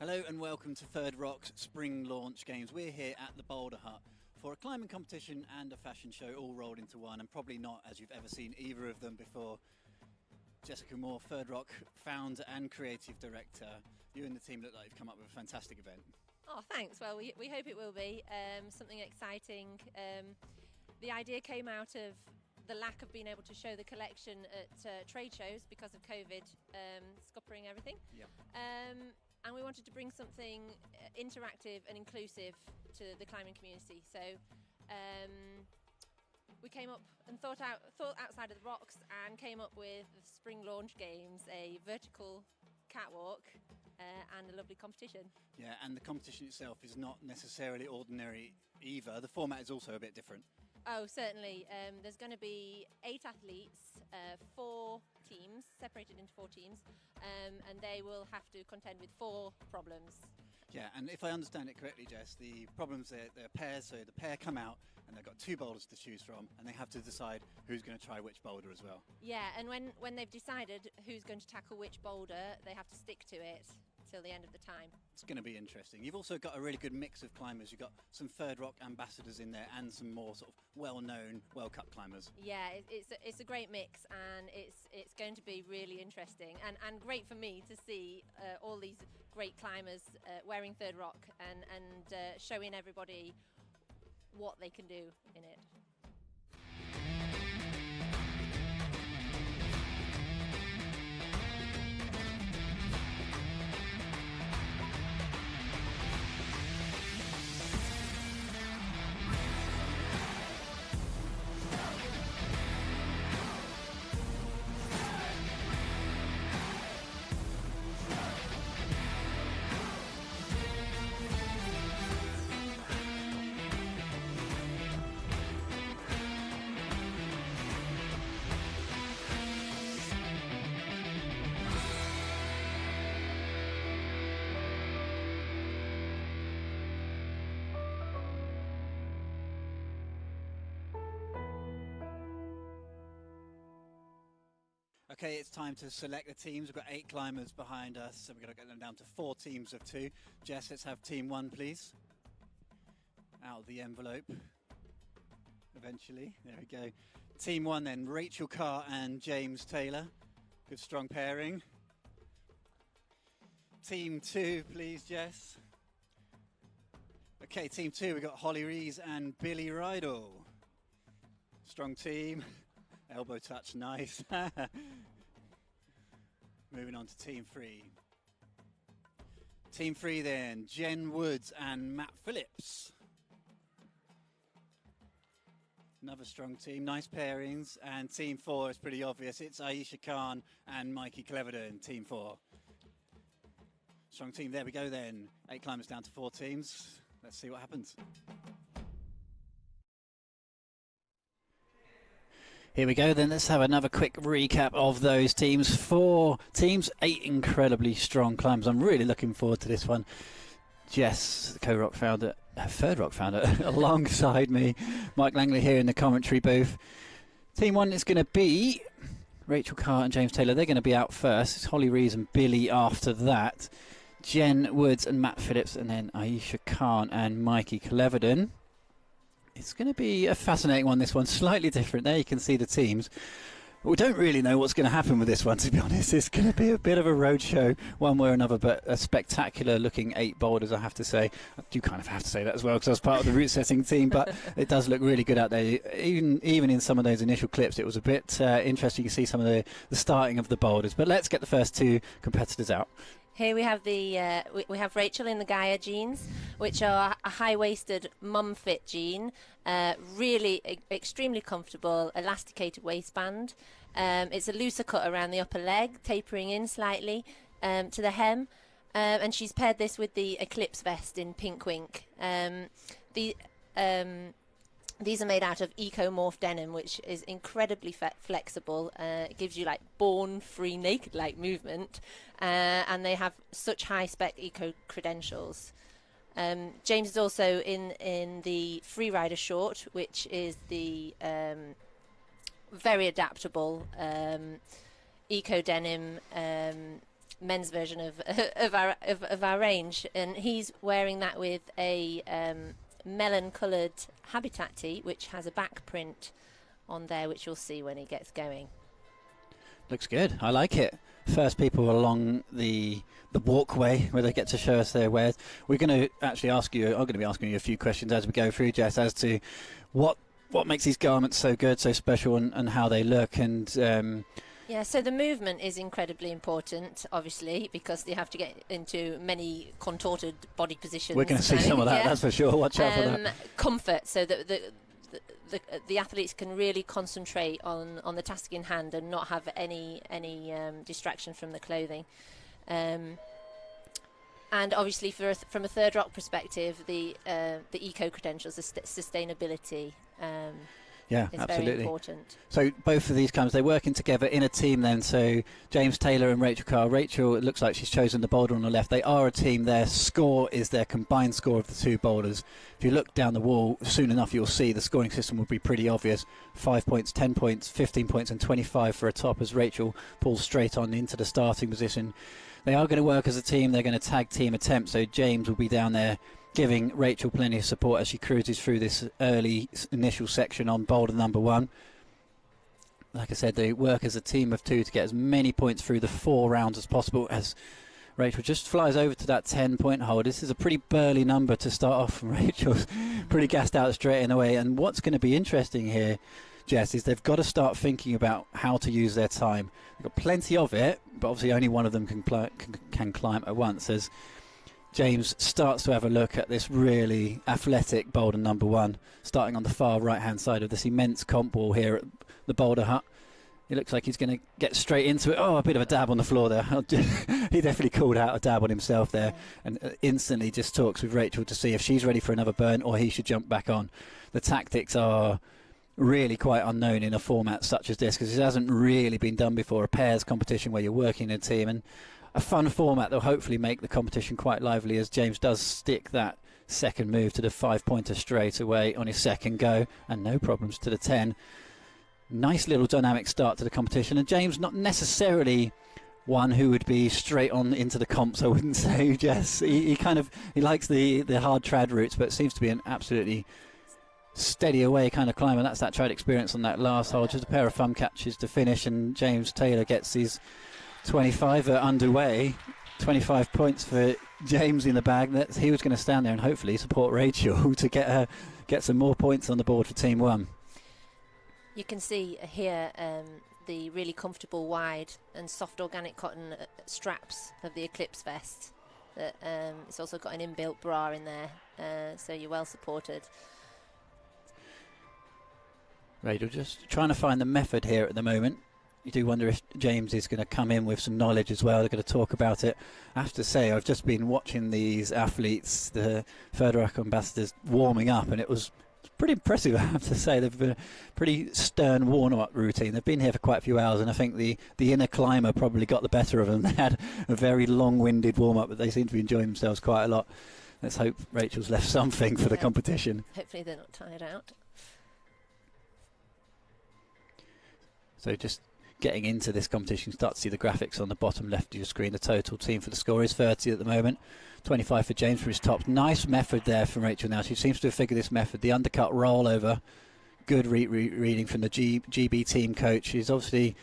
Hello and welcome to Third Rock's Spring Launch Games. We're here at the Boulderhut for a climbing competition and a fashion show all rolled into one, and probably not as you've ever seen either of them before. Jessica Moore, Third Rock founder and creative director. You and the team look like you've come up with a fantastic event. Oh, thanks. Well, we hope it will be something exciting. The idea came out of the lack of being able to show the collection at trade shows because of COVID scuppering everything. Yep. And we wanted to bring something interactive and inclusive to the climbing community. So we came up and thought outside of the rocks and came up with the Spring Launch Games, a vertical catwalk and a lovely competition. Yeah, and the competition itself is not necessarily ordinary either. The format is also a bit different. Oh, certainly. There's going to be 8 athletes, 4 teams, separated into 4 teams, and they will have to contend with 4 problems. Yeah, and if I understand it correctly, Jess, the problems, they're pairs, so the pair come out and they've got 2 boulders to choose from, and they have to decide who's going to try which boulder as well. Yeah, and when they've decided who's going to tackle which boulder, they have to stick to it till the end of the time. It's going to be interesting. You've also got a really good mix of climbers. You've got some Third Rock ambassadors in there and some more sort of well-known World Cup climbers. Yeah, it's a great mix, and it's going to be really interesting and great for me to see all these great climbers wearing Third Rock and showing everybody what they can do in it. Okay, it's time to select the teams. We've got 8 climbers behind us, so we're going to get them down to 4 teams of 2. Jess, let's have team 1, please. Out of the envelope. Eventually, there we go. Team 1 then, Rachel Carr and James Taylor. Good strong pairing. Team 2, please, Jess. Okay, team 2, we've got Holly Rees and Billy Rydell. Strong team. Elbow touch, nice. Moving on to team 3. Team 3 then, Jen Woods and Matt Phillips. Another strong team, nice pairings. And team 4 is pretty obvious. It's Aisha Khan and Mikey Cleverden, team 4. Strong team, there we go then. 8 climbers down to 4 teams. Let's see what happens. Here we go then, let's have another quick recap of those teams. 4 teams, 8 incredibly strong climbers. I'm really looking forward to this one. Jess, the co-rock founder, Third Rock founder, alongside me. Mike Langley here in the commentary booth. Team 1 is going to be Rachel Carr and James Taylor. They're going to be out first. It's Holly Rees and Billy after that. Jen Woods and Matt Phillips, and then Aisha Khan and Mikey Cleverden. It's going to be a fascinating one, this one. Slightly different. There you can see the teams. We don't really know what's going to happen with this one, to be honest. It's going to be a bit of a road show, one way or another, but a spectacular looking 8 boulders, I have to say. I do kind of have to say that as well, because I was part of the route setting team, but it does look really good out there. Even in some of those initial clips, it was a bit interesting to see some of the starting of the boulders. But let's get the first 2 competitors out. Here we have we have Rachel in the Gaia jeans, which are a high-waisted mum fit jean, really extremely comfortable, elasticated waistband. It's a looser cut around the upper leg, tapering in slightly to the hem, and she's paired this with the Eclipse vest in pink wink. These are made out of ecomorph denim, which is incredibly flexible. It gives you like born-free naked-like movement, and they have such high-spec eco credentials. James is also in the Freerider short, which is the very adaptable eco denim men's version of our range, and he's wearing that with a melon-coloured habitat tee, which has a back print on there, which you'll see when he gets going. Looks good. I like it. First people along the walkway where they get to show us their wares. We're going to actually ask you. I'm going to be asking you a few questions as we go through, Jess, as to what makes these garments so good, so special, and how they look. And yeah, so the movement is incredibly important, obviously, because they have to get into many contorted body positions. We're going to see some of that, that's for sure. Watch out for that. Comfort, so that the athletes can really concentrate on the task in hand and not have any distraction from the clothing. And obviously, from a Third Rock perspective, the eco credentials, the sustainability. Yeah, is absolutely. very important. So both of these comes, they're working together in a team then. So James Taylor and Rachel Carr. Rachel, it looks like she's chosen the boulder on the left. They are a team. Their score is their combined score of the two boulders. If you look down the wall, soon enough you'll see the scoring system will be pretty obvious. 5 points, 10 points, 15 points and 25 for a top as Rachel pulls straight on into the starting position. They are going to work as a team. They're going to tag team attempt. So James will be down there giving Rachel plenty of support as she cruises through this early initial section on boulder number 1. Like I said, they work as a team of 2 to get as many points through the 4 rounds as possible, as Rachel just flies over to that 10-point hole. This is a pretty burly number to start off from Rachel's pretty gassed out straight in away. And what's going to be interesting here, Jess, is they've got to start thinking about how to use their time. They've got plenty of it, but obviously only one of them can climb at once. As James starts to have a look at this really athletic boulder number 1, starting on the far right-hand side of this immense comp wall here at the Boulderhut. It looks like he's going to get straight into it. Oh, a bit of a dab on the floor there. He definitely called out a dab on himself there, and instantly just talks with Rachel to see if she's ready for another burn or he should jump back on. The tactics are really quite unknown in a format such as this, because it hasn't really been done before, a pairs competition where you're working in a team, and a fun format that will hopefully make the competition quite lively, as James does stick that second move to the 5-pointer straight away on his second go, and no problems to the 10. Nice little dynamic start to the competition, and James not necessarily one who would be straight on into the comps, I wouldn't say, Jess. He likes the hard trad routes, but seems to be an absolutely steady away kind of climber. That's that trad experience on that last hole. Just a pair of thumb catches to finish, and James Taylor gets his 25 underway. 25 points for James in the bag. He was going to stand there and hopefully support Rachel to get some more points on the board for Team 1. You can see here the really comfortable wide and soft organic cotton straps of the Eclipse vest. It's also got an inbuilt bra in there, so you're well supported. Rachel just trying to find the method here at the moment. You do wonder if James is going to come in with some knowledge as well. They're going to talk about it. I have to say, I've just been watching these athletes, the Third Rock ambassadors, warming up, and it was pretty impressive, I have to say. They've been a pretty stern warm-up routine. They've been here for quite a few hours, and I think the inner climber probably got the better of them. They had a very long-winded warm-up, but they seem to be enjoying themselves quite a lot. Let's hope Rachel's left something for the competition. Hopefully they're not tired out. So just getting into this competition, start to see the graphics on the bottom left of your screen. The total team for the score is 30 at the moment. 25 for James for his tops. Nice method there from Rachel now. She seems to have figured this method. The undercut rollover. Good reading from the GB team coach. She's obviously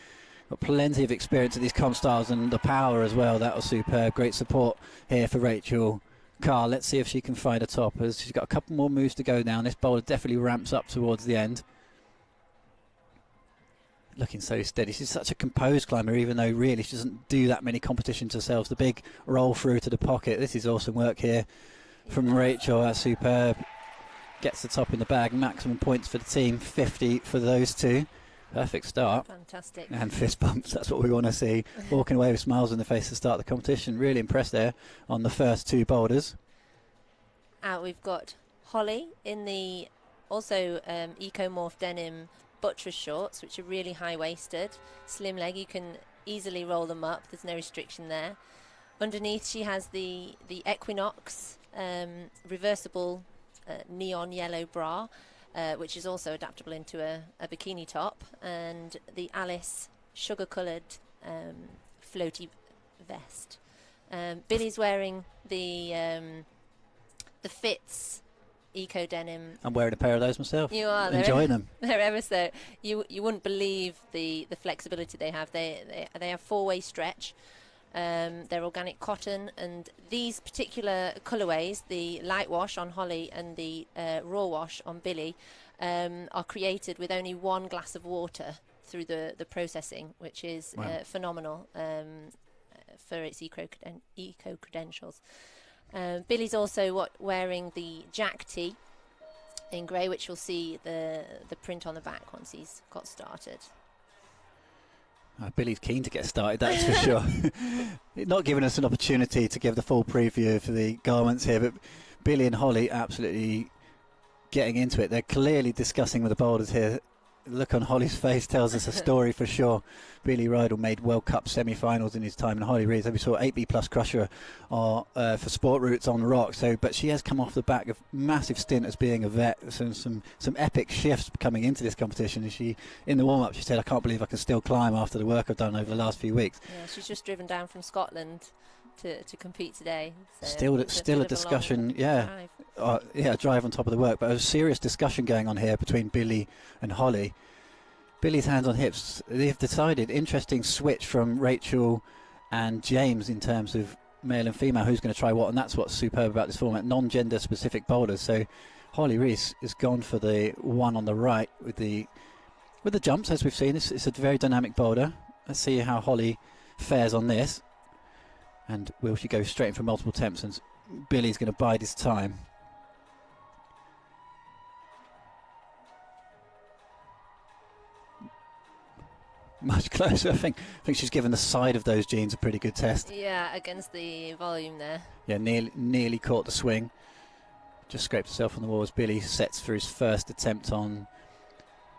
got plenty of experience at these comp styles, and the power as well. That was superb. Great support here for Rachel Carr. Let's see if she can find a top, as she's got a couple more moves to go down. This boulder definitely ramps up towards the end. Looking so steady. She's such a composed climber, even though really she doesn't do that many competitions herself. The big roll through to the pocket. This is awesome work here from Rachel. That's superb. Gets the top in the bag. Maximum points for the team, 50 for those two. Perfect start. Fantastic. And fist bumps. That's what we want to see. Walking away with smiles on the face to start the competition. Really impressed there on the first two boulders. Out we've got Holly in the also ecomorph denim buttress shorts, which are really high-waisted, slim leg. You can easily roll them up. There's no restriction there. Underneath she has the Equinox reversible neon yellow bra, which is also adaptable into a bikini top, and the Alice sugar-coloured floaty vest. Billy's wearing the Fitz eco denim. I'm wearing a pair of those myself. You are. Enjoying them. They're ever so. You wouldn't believe the flexibility they have. They have 4-way stretch. They're organic cotton, and these particular colourways, the light wash on Holly and the raw wash on Billy, are created with only 1 glass of water through the processing, which is phenomenal for its eco credentials. Billy's also wearing the Jack tee in grey, which you'll see the print on the back once he's got started. Billy's keen to get started, that's for sure. Not giving us an opportunity to give the full preview for the garments here, but Billy and Holly absolutely getting into it. They're clearly discussing with the boulders here. The look on Holly's face tells us a story for sure. Billy Rydell made World Cup semi-finals in his time, and Holly Reid, as we saw, 8B plus crusher for sport routes on the rock. But she has come off the back of massive stint as being a vet. Some epic shifts coming into this competition. And she, in the warm-up, she said, "I can't believe I can still climb after the work I've done over the last few weeks." Yeah, she's just driven down from Scotland to compete today. So still a discussion, drive on top of the work, but a serious discussion going on here between Billy and Holly. Billy's hands on hips. They've decided, interesting switch from Rachel and James in terms of male and female, who's going to try what, and that's what's superb about this format, non-gender specific boulders. So Holly Reese has gone for the one on the right with the jumps, as we've seen. It's a very dynamic boulder. Let's see how Holly fares on this. And will she go straight in for multiple attempts? And Billy's going to bide his time. Much closer. I think she's given the side of those jeans a pretty good test. Yeah, against the volume there. Yeah, nearly caught the swing. Just scraped herself on the wall as Billy sets for his first attempt on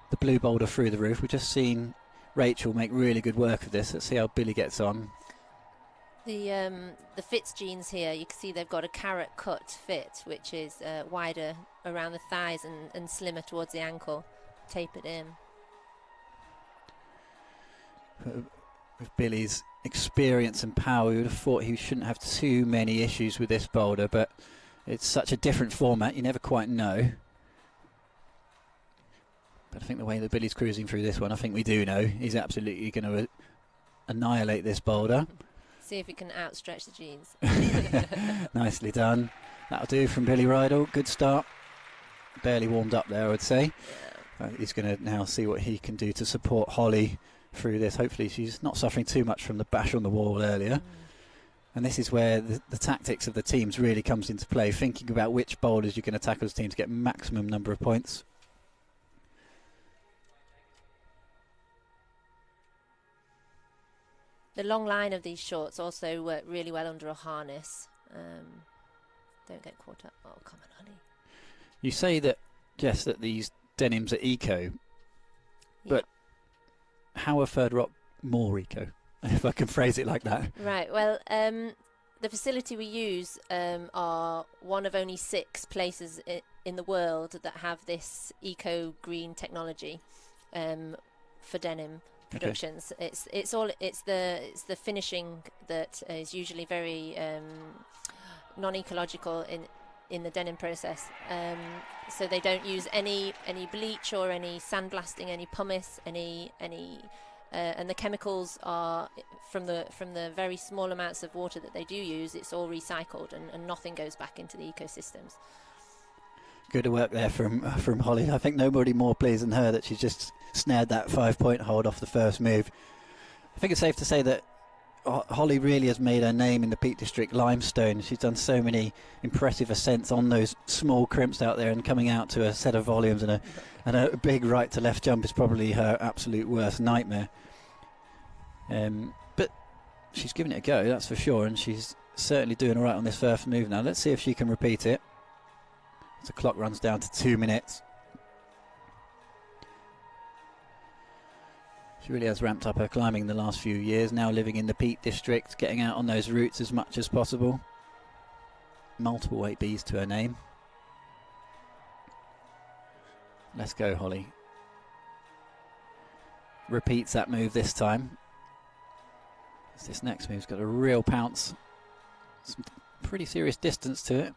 the blue boulder through the roof. We've just seen Rachel make really good work of this. Let's see how Billy gets on. The Fitz jeans here, you can see they've got a carrot cut fit, which is wider around the thighs and slimmer towards the ankle, tapered in. With Billy's experience and power, we would have thought he shouldn't have too many issues with this boulder, but it's such a different format, you never quite know. But I think the way that Billy's cruising through this one, I think we do know. He's absolutely going to annihilate this boulder. See if he can outstretch the jeans. Nicely done. That'll do from Billy Rydell. Good start. Barely warmed up there, I would say. Yeah. He's going to now see what he can do to support Holly through this. Hopefully she's not suffering too much from the bash on the wall earlier. And this is where the tactics of the teams really comes into play, thinking about which boulders you're going to tackle as a team to get maximum number of points. The long line of these shorts also work really well under a harness. Don't get caught up. Oh, come on, honey. You say that, Jess, that these denims are eco, but how are Third Rock more eco, if I can phrase it like that? Right, well, the facility we use are one of only 6 places in the world that have this eco-green technology for denim productions. Okay. It's the finishing that is usually very non-ecological in the denim process. So they don't use any bleach or any sandblasting, any pumice, and the chemicals are from the very small amounts of water that they do use. It's all recycled and nothing goes back into the ecosystems. Good work there from Holly. I think nobody more pleased than her that she's just snared that 5-point hold off the first move. I think it's safe to say that Holly really has made her name in the Peak District limestone. She's done so many impressive ascents on those small crimps out there, and coming out to a set of volumes and a big right to left jump is probably her absolute worst nightmare. But she's given it a go, that's for sure, and she's certainly doing all right on this first move now. Let's see if she can repeat it. The clock runs down to 2 minutes. She really has ramped up her climbing in the last few years, now living in the Peak District, getting out on those routes as much as possible. Multiple 8Bs to her name. Let's go, Holly. Repeats that move this time. This next move's got a real pounce. Some pretty serious distance to it.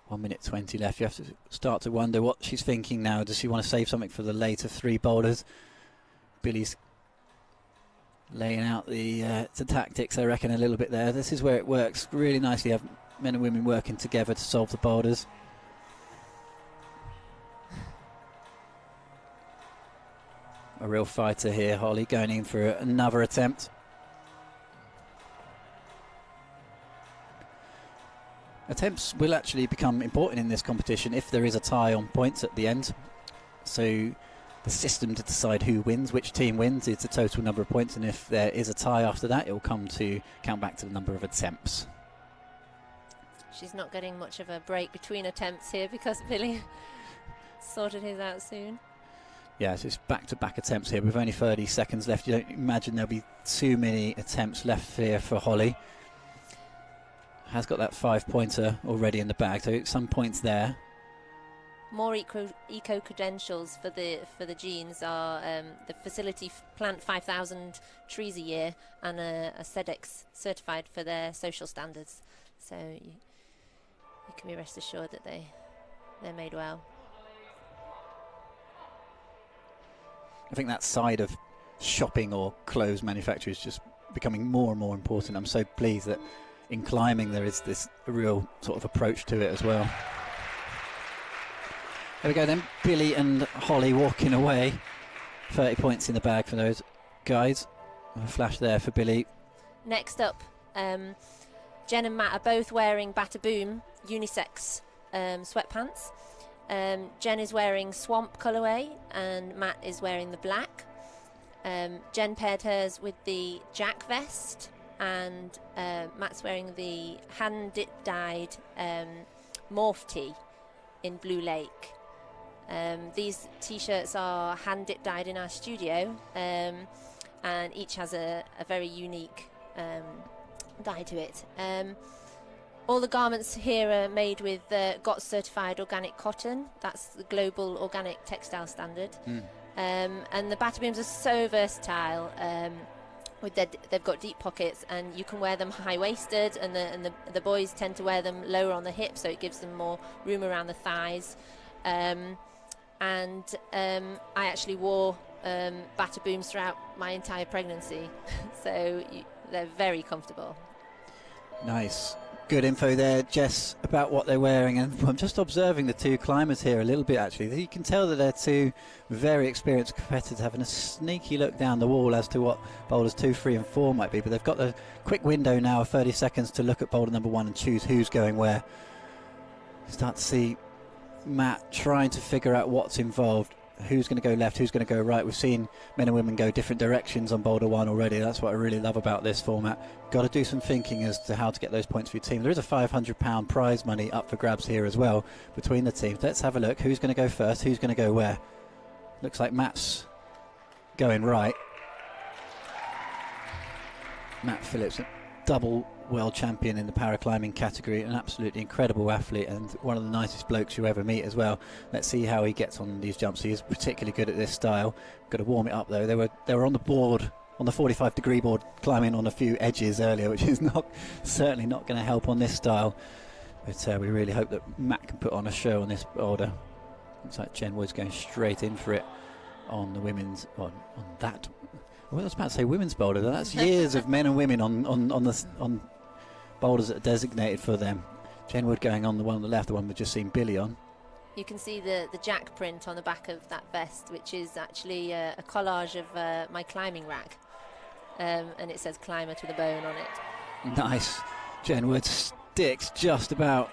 1 minute 20 left. You have to start to wonder what she's thinking now. Does she want to save something for the later 3 boulders? Billy's laying out the tactics, I reckon, a little bit there. This is where it works really nicely. You have men and women working together to solve the boulders. A real fighter here, Holly, going in for another attempt. Attempts will actually become important in this competition if there is a tie on points at the end. So the system to decide who wins, which team wins, is the total number of points, and if there is a tie after that, it will come to count back to the number of attempts. She's not getting much of a break between attempts here because Billy sorted his out soon. Yeah, so it's back-to-back attempts here with only 30 seconds left. You don't imagine there'll be too many attempts left here for Holly. Has got that 5-pointer already in the bag, so some points there. More eco credentials for the Jeans are the facility plant 5,000 trees a year and are SEDEX certified for their social standards. So you can be rest assured that they're made well. I think that side of shopping or clothes manufacture is just becoming more and more important. I'm so pleased that in climbing there is this real sort of approach to it as well. There we go then, Billy and Holly walking away. 30 points in the bag for those guys. A flash there for Billy. Next up, Jen and Matt are both wearing Bata Boom unisex sweatpants. Jen is wearing Swamp colourway and Matt is wearing the black. Jen paired hers with the Jack vest and Matt's wearing the hand-dyed morph tee in Blue Lake. These t-shirts are hand-dip dyed in our studio, and each has a very unique dye to it. All the garments here are made with GOTS certified organic cotton. That's the global organic textile standard. And the Bata Booms are so versatile. They've got deep pockets, and you can wear them high-waisted, and the boys tend to wear them lower on the hips, so it gives them more room around the thighs. I actually wore Bata Booms throughout my entire pregnancy, so they're very comfortable. Nice. Good info there, Jess, about what they're wearing, and I'm just observing the 2 climbers here a little bit actually. You can tell that they're 2 very experienced competitors having a sneaky look down the wall as to what boulders 2, 3 and 4 might be, but they've got a quick window now of 30 seconds to look at boulder number 1 and choose who's going where. Start to see Matt trying to figure out what's involved, who's going to go left, who's going to go right. We've seen men and women go different directions on boulder 1 already. That's what I really love about this format. Got to do some thinking as to how to get those points for your team. There is a £500 prize money up for grabs here as well between the teams. Let's have a look. Who's going to go first? Who's going to go where? Looks like Matt's going right. Matt Phillips, a double world champion in the paraclimbing category, an absolutely incredible athlete and one of the nicest blokes you ever meet as well. Let's see how he gets on these jumps. He is particularly good at this style. Got to warm it up though. They were on the board, on the 45-degree board, climbing on a few edges earlier, which is certainly not going to help on this style. But we really hope that Matt can put on a show on this boulder. Looks like Jen Wood's going straight in for it on the women's, on that. Well, I was about to say women's boulder. That's years of men and women on boulders that are designated for them. Jen Wood going on the one on the left, the one we've just seen Billy on. You can see the Jack print on the back of that vest, which is actually a collage of my climbing rack, and it says "Climber to the Bone" on it. Nice. Jen Wood sticks just about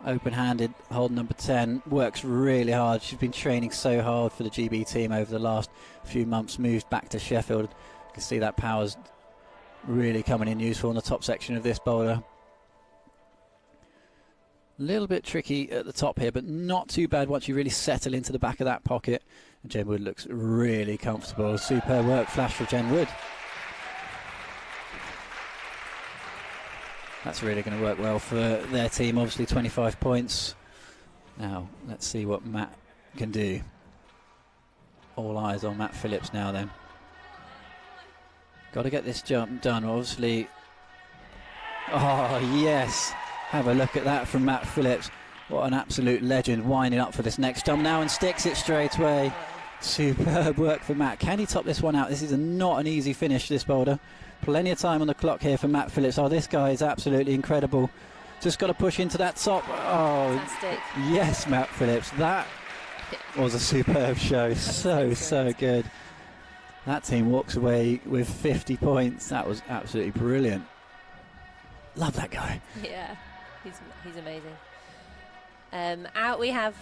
open-handed, hold number 10, works really hard. She's been training so hard for the GB team over the last few months, moved back to Sheffield. You can see that power's really coming in useful in the top section of this boulder. A little bit tricky at the top here, but not too bad once you really settle into the back of that pocket. And Jen Wood looks really comfortable. Superb work flash for Jen Wood. That's really going to work well for their team. Obviously 25 points. Now let's see what Matt can do. All eyes on Matt Phillips now then. Got to get this jump done, obviously. Oh, yes. Have a look at that from Matt Phillips. What an absolute legend, winding up for this next jump now and sticks it straight away. Superb work for Matt. Can he top this one out? This is not an easy finish, this boulder. Plenty of time on the clock here for Matt Phillips. Oh, this guy is absolutely incredible. Just got to push into that top. Oh, fantastic. Yes, Matt Phillips. That was a superb show. So good. That team walks away with 50 points. That was absolutely brilliant. Love that guy. Yeah, he's amazing. Out we have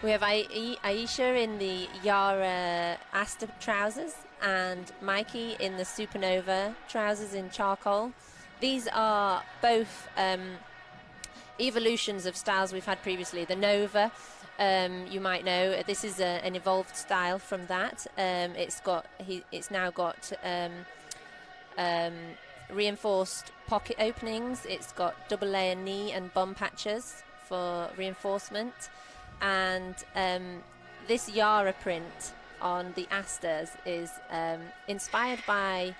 Aisha in the Yara Asta trousers and Mikey in the Supernova trousers in charcoal. These are both evolutions of styles we've had previously. The Nova, you might know, this is an evolved style from that. It's now got reinforced pocket openings. It's got double layer knee and bum patches for reinforcement. And this Yara print on the Astas is inspired by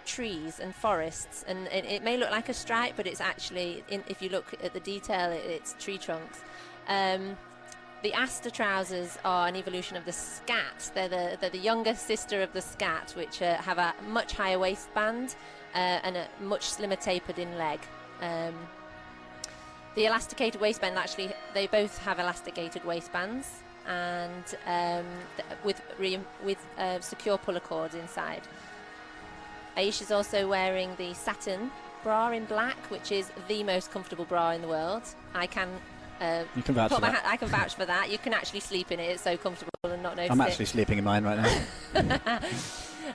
trees and forests, and it may look like a stripe, but it's actually, if you look at the detail, it's tree trunks. The Asta trousers are an evolution of the Scat. They're the younger sister of the Scat, which have a much higher waistband and a much slimmer tapered in leg. The elasticated waistband, actually, they both have elasticated waistbands and with secure puller cords inside. Aisha's also wearing the satin bra in black, which is the most comfortable bra in the world. I can you can vouch for that. I can vouch for that. You can actually sleep in it. It's so comfortable and not notice I'm actually sleeping in mine right now.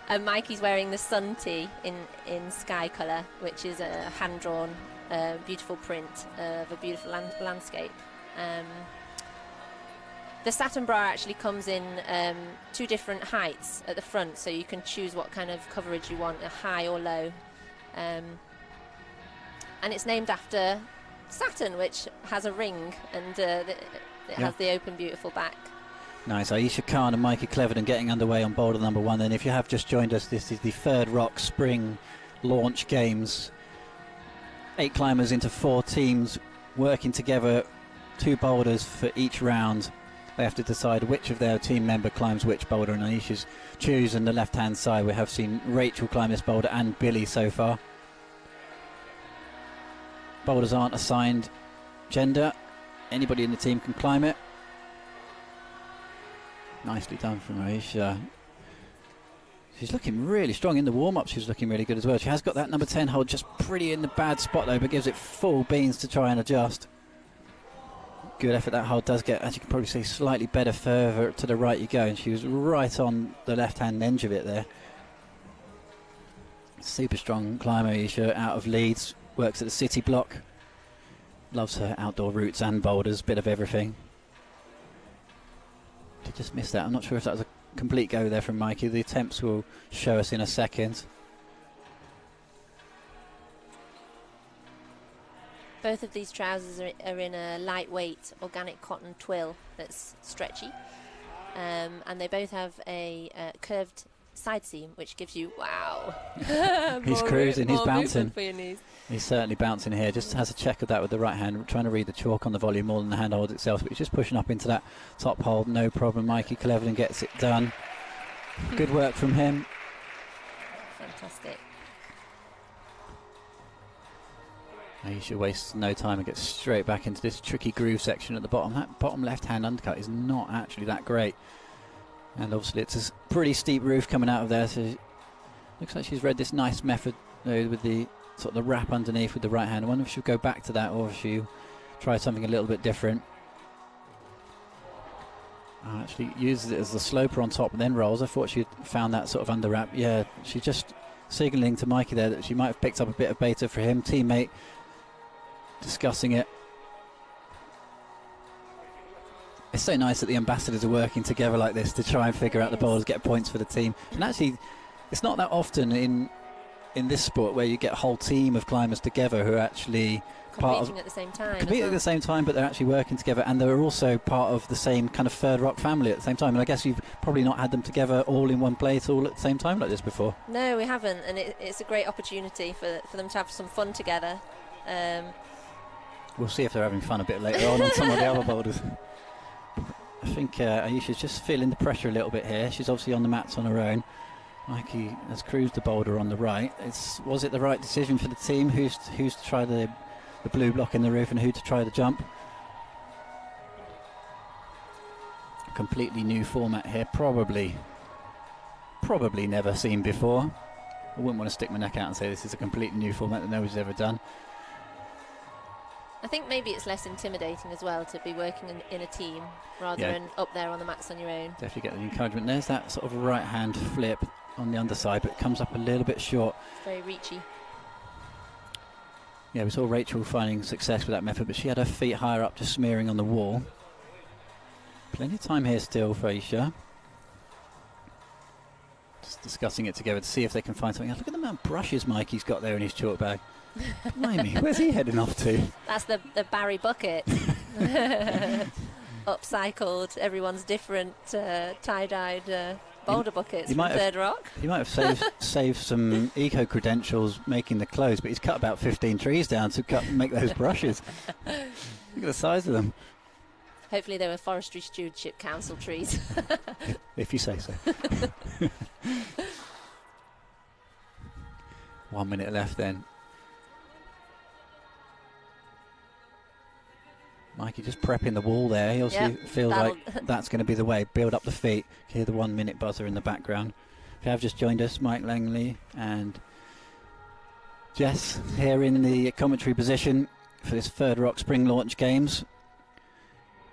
And Mikey's wearing the sun tee in sky colour, which is a hand-drawn, beautiful print of a beautiful landscape. The satin bra actually comes in 2 different heights at the front, so you can choose what kind of coverage you want, a high or low. And it's named after Saturn, which has a ring, and it has the open, beautiful back. Nice. Aisha Khan and Mikey Cleverton getting underway on boulder number 1. Then, if you have just joined us, this is the Third Rock Spring Launch Games. 8 climbers into 4 teams, working together, 2 boulders for each round. They have to decide which of their team member climbs which boulder, and Aisha's choosing the left-hand side. We have seen Rachel climb this boulder and Billy so far. Boulders aren't assigned gender. Anybody in the team can climb it. Nicely done from Aisha. She's looking really strong in the warm-up. She's looking really good as well. She has got that number 10 hold just pretty in the bad spot though, but gives it full beans to try and adjust. Good effort. That hold does get, as you can probably see, slightly better further to the right you go, and she was right on the left-hand edge of it there. Super strong climber, Aisha, out of Leeds, works at the city block. Loves her outdoor routes and boulders, bit of everything. Did just miss that. I'm not sure if that was a complete go there from Mikey. The attempts will show us in a second. Both of these trousers are in a lightweight organic cotton twill that's stretchy, and they both have a curved side seam, which gives you, wow. He's cruising, he's bouncing. For your knees. He's certainly bouncing here. Just has a check of that with the right hand, trying to read the chalk on the volume more than the handhold itself, but he's just pushing up into that top hold, no problem. Mikey Cleverton gets it done. Good work from him. Fantastic. Aisha wastes no time and gets straight back into this tricky groove section at the bottom. That bottom left-hand undercut is not actually that great. And obviously it's a pretty steep roof coming out of there, so looks like she's read this nice method with the sort of the wrap underneath with the right hand. I wonder if she'll go back to that or if she'll try something a little bit different. Actually uses it as the sloper on top and then rolls. I thought she'd found that sort of under wrap. Yeah, she's just signalling to Mikey there that she might have picked up a bit of beta for him. Teammate discussing it. It's so nice that the ambassadors are working together like this to try and figure out the boulders, get points for the team. And actually, it's not that often in in this sport where you get a whole team of climbers together who are actually competing at the same time. Competing at the same time, but they're actually working together, and they're also part of the same kind of Third Rock family at the same time. And I guess you've probably not had them together all in one place all at the same time like this before. No, we haven't, and it's a great opportunity for them to have some fun together. We'll see if they're having fun a bit later on some of the other boulders. I think Aisha's just feeling the pressure a little bit here. She's obviously on the mats on her own. Mikey has cruised the boulder on the right. Was it the right decision for the team? Who's to try the blue block in the roof and who to try the jump? Completely new format here, probably never seen before. I wouldn't want to stick my neck out and say this is a completely new format that nobody's ever done. I think maybe it's less intimidating as well to be working in a team rather than up there on the mats on your own. Definitely get the encouragement. There's that sort of right hand flip on the underside, but it comes up a little bit short. It's very reachy. Yeah, we saw Rachel finding success with that method, but she had her feet higher up, just smearing on the wall. Plenty of time here still for Aisha. Just discussing it together to see if they can find something else. Look at the amount of brushes Mikey's got there in his chalk bag. Blimey, where's he heading off to? That's the Barry bucket. Upcycled, everyone's different tie-dyed boulder buckets from Third Rock. He might have saved some eco credentials making the clothes, but he's cut about 15 trees down to make those brushes. Look at the size of them. Hopefully they were Forestry Stewardship Council trees. If you say so. 1 minute left then. Mikey just prepping the wall there. He also feels like that's going to be the way. Build up the feet. Hear the 1 minute buzzer in the background. If you have just joined us, Mike Langley and Jess here in the commentary position for this Third Rock Spring Launch Games.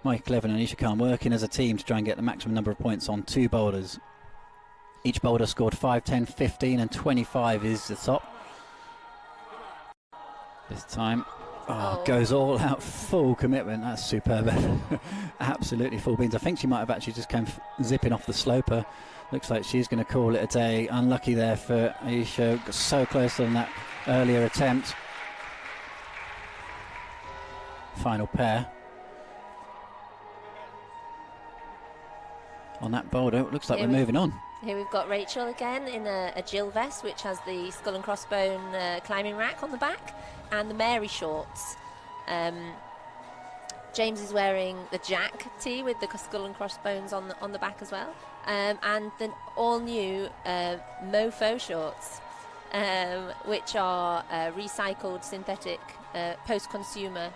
Mike Cleven and Aisha Khan working as a team to try and get the maximum number of points on 2 boulders. Each boulder scored 5, 10, 15 and 25 is the top. This time goes all out, full commitment. That's superb. Absolutely full beans. I think she might have actually just come zipping off the sloper. Looks like she's going to call it a day. Unlucky there for Aisha. Got so close on that earlier attempt. Final pair. On that boulder, it looks like we're moving on. Here we've got Rachel again in a Jill vest, which has the skull and crossbone climbing rack on the back, and the Mary shorts. James is wearing the Jack tee with the skull and crossbones on the back as well, and the all-new Mofo shorts, which are recycled synthetic, post-consumer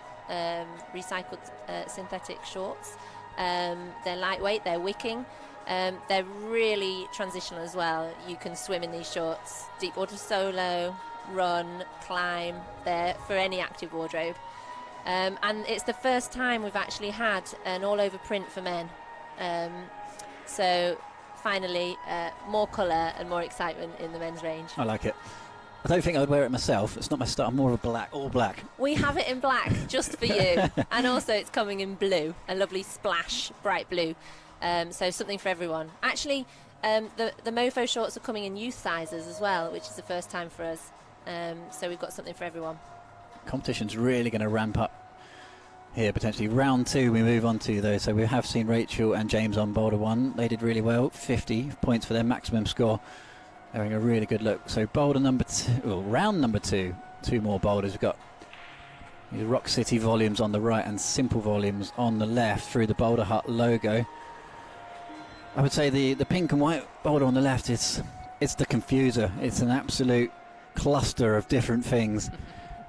recycled synthetic shorts. They're lightweight, they're wicking. They're really transitional as well. You can swim in these shorts, deep water solo, run, climb. They're for any active wardrobe. And it's the first time we've actually had an all-over print for men. So finally, more colour and more excitement in the men's range. I like it. I don't think I would wear it myself. It's not my style. I'm more of a all black. We have it in black just for you. And also it's coming in blue, a lovely splash, bright blue. So something for everyone. Actually, the Mofo shorts are coming in youth sizes as well, which is the first time for us. So we've got something for everyone. Competition's really going to ramp up here, potentially. Round 2 we move on to, though. So we have seen Rachel and James on boulder 1. They did really well. 50 points for their maximum score. They're having a really good look. So boulder number 2, round number 2. 2 more boulders. We've got these Rock City volumes on the right and simple volumes on the left through the Boulderhut logo. I would say the pink and white boulder on the left, it's the confuser. It's an absolute cluster of different things.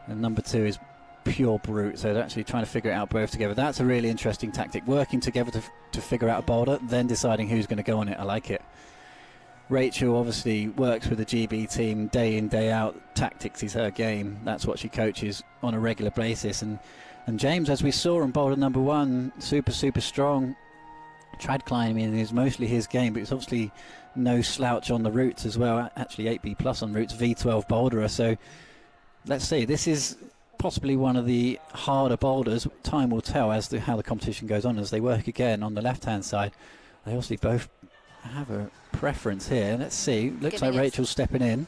And number 2 is pure brute. So they're actually trying to figure it out both together. That's a really interesting tactic. Working together to figure out a boulder, then deciding who's going to go on it. I like it. Rachel obviously works with the GB team day in, day out. Tactics is her game. That's what she coaches on a regular basis. And James, as we saw on boulder number 1, super strong. Trad climbing is mostly his game, but it's obviously no slouch on the routes as well. Actually 8B plus on routes, V12 boulderer. So let's see, this is possibly one of the harder boulders. Time will tell as to how the competition goes on as they work again on the left hand side. They obviously both have a preference here. Let's see, looks like Rachel's stepping in.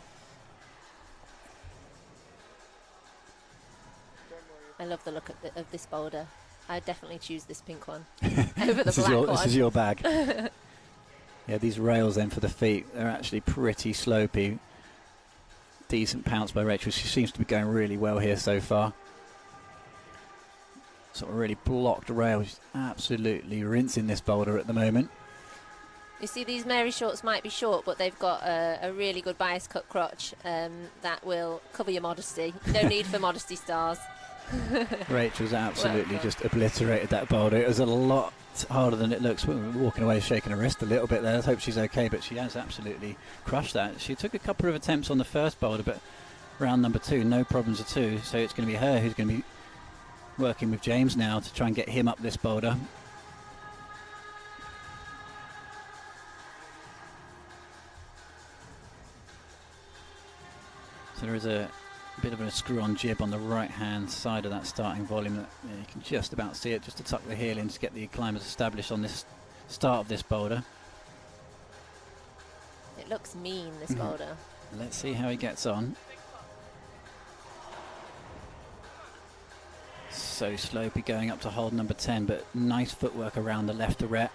I love the look of this boulder. I'd definitely choose this pink one over the black one. This is your bag. Yeah, these rails then for the feet, they're actually pretty slopey. Decent pounce by Rachel. She seems to be going really well here so far. Sort of really blocked rail. She's absolutely rinsing this boulder at the moment. You see, these Mary shorts might be short, but they've got a really good bias cut crotch that will cover your modesty. No need for modesty stars. Rachel's absolutely just obliterated that boulder. It was a lot harder than it looks. Walking away, shaking her wrist a little bit there. Let's hope she's okay, but she has absolutely crushed that. She took a couple of attempts on the first boulder, but round number 2, no problems at all. So it's going to be her who's going to be working with James now to try and get him up this boulder. So there is a bit of a screw-on jib on the right-hand side of that starting volume. That, you can just about see it, just to tuck the heel in to get the climbers established on this start of this boulder. It looks mean, this boulder. Let's see how he gets on. So slopey going up to hold number 10, but nice footwork around the left arete.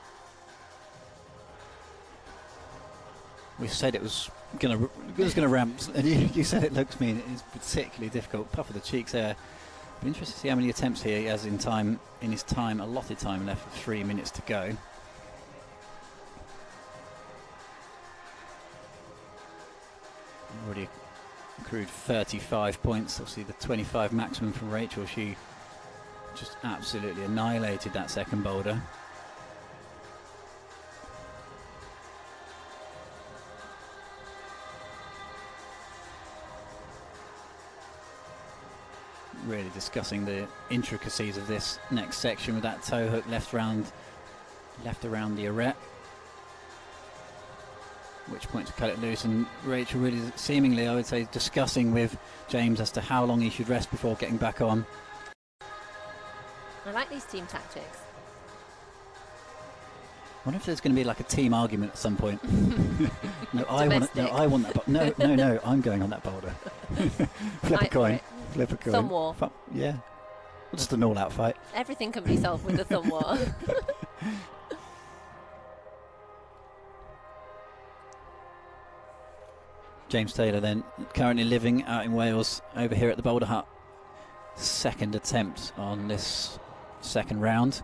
We said it was going to ramp, and you said it looks mean. It is particularly difficult. Puff of the cheeks there. Be interested to see how many attempts he has in his allotted time left with 3 minutes to go. Already accrued 35 points. Obviously the 25 maximum from Rachel. She just absolutely annihilated that second boulder. Really discussing the intricacies of this next section with that toe hook left around the arete. Which point to cut it loose, and Rachel really seemingly, I would say, discussing with James as to how long he should rest before getting back on. I like these team tactics. I wonder if there's going to be like a team argument at some point. No, I want that. No, I'm going on that boulder. Flip a coin. Flip a coin. Thumb war. Yeah. Just an all-out fight. Everything can be solved with a thumb war. James Taylor then, currently living out in Wales, over here at the Boulderhut. Second attempt on this second round.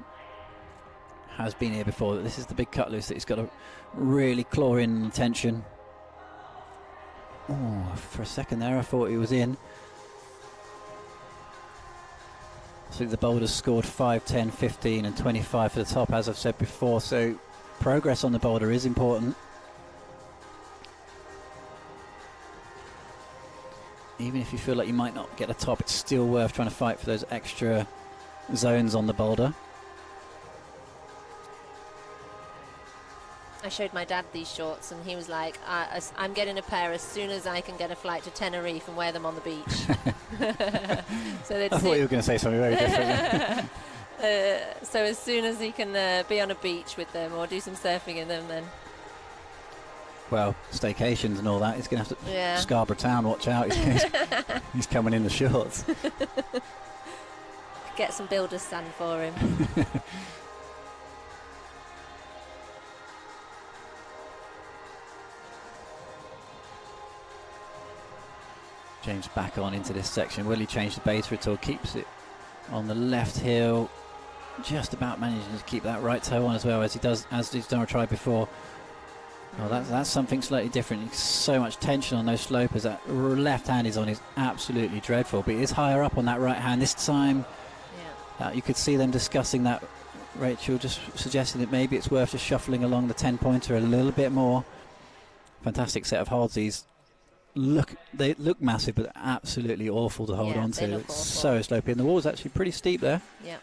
Has been here before. This is the big cut loose that he's got to really claw in the tension. Oh, for a second there I thought he was in. So the boulders scored 5, 10, 15 and 25 for the top, as I've said before, so progress on the boulder is important. Even if you feel like you might not get the top, it's still worth trying to fight for those extra zones on the boulder. I showed my dad these shorts and he was like, I'm getting a pair as soon as I can get a flight to Tenerife and wear them on the beach. So I thought you were going to say something very different. So as soon as he can be on a beach with them or do some surfing in them, then... Well, staycations and all that, he's going to have to... Yeah. Scarborough Town, watch out. He's coming in the shorts. Get some builder's sand for him. James back on into this section. Will he change the beta at all? Keeps it on the left heel. Just about managing to keep that right toe on as well, as he's done a try before. Oh, that's something slightly different. So much tension on those slopers. That left hand is on is absolutely dreadful, but it is higher up on that right hand this time. Yeah. You could see them discussing that. Rachel just suggesting that maybe it's worth just shuffling along the 10-pointer a little bit more. Fantastic set of holds. They look massive, but absolutely awful to hold on to. It's so slopey, and the wall's actually pretty steep there. Yeah.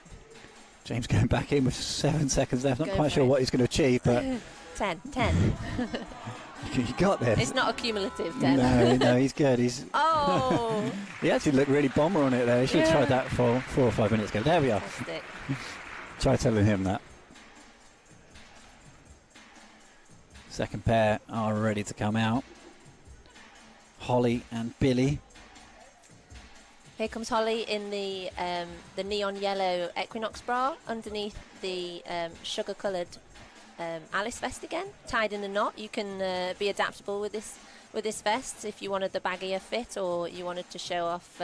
James going back in with 7 seconds left. Not quite sure what he's going to achieve, but 10. You got this. It's not a cumulative 10. No, he's good. Oh. He actually looked really bomber on it there. He should have tried that 4 or 5 minutes ago. There we are. Try telling him that. Second pair are ready to come out. Holly and Billy. Here comes Holly in the neon yellow Equinox bra underneath the sugar-coloured Alice vest again, tied in a knot. You can be adaptable with this vest if you wanted the baggier fit, or you wanted to show off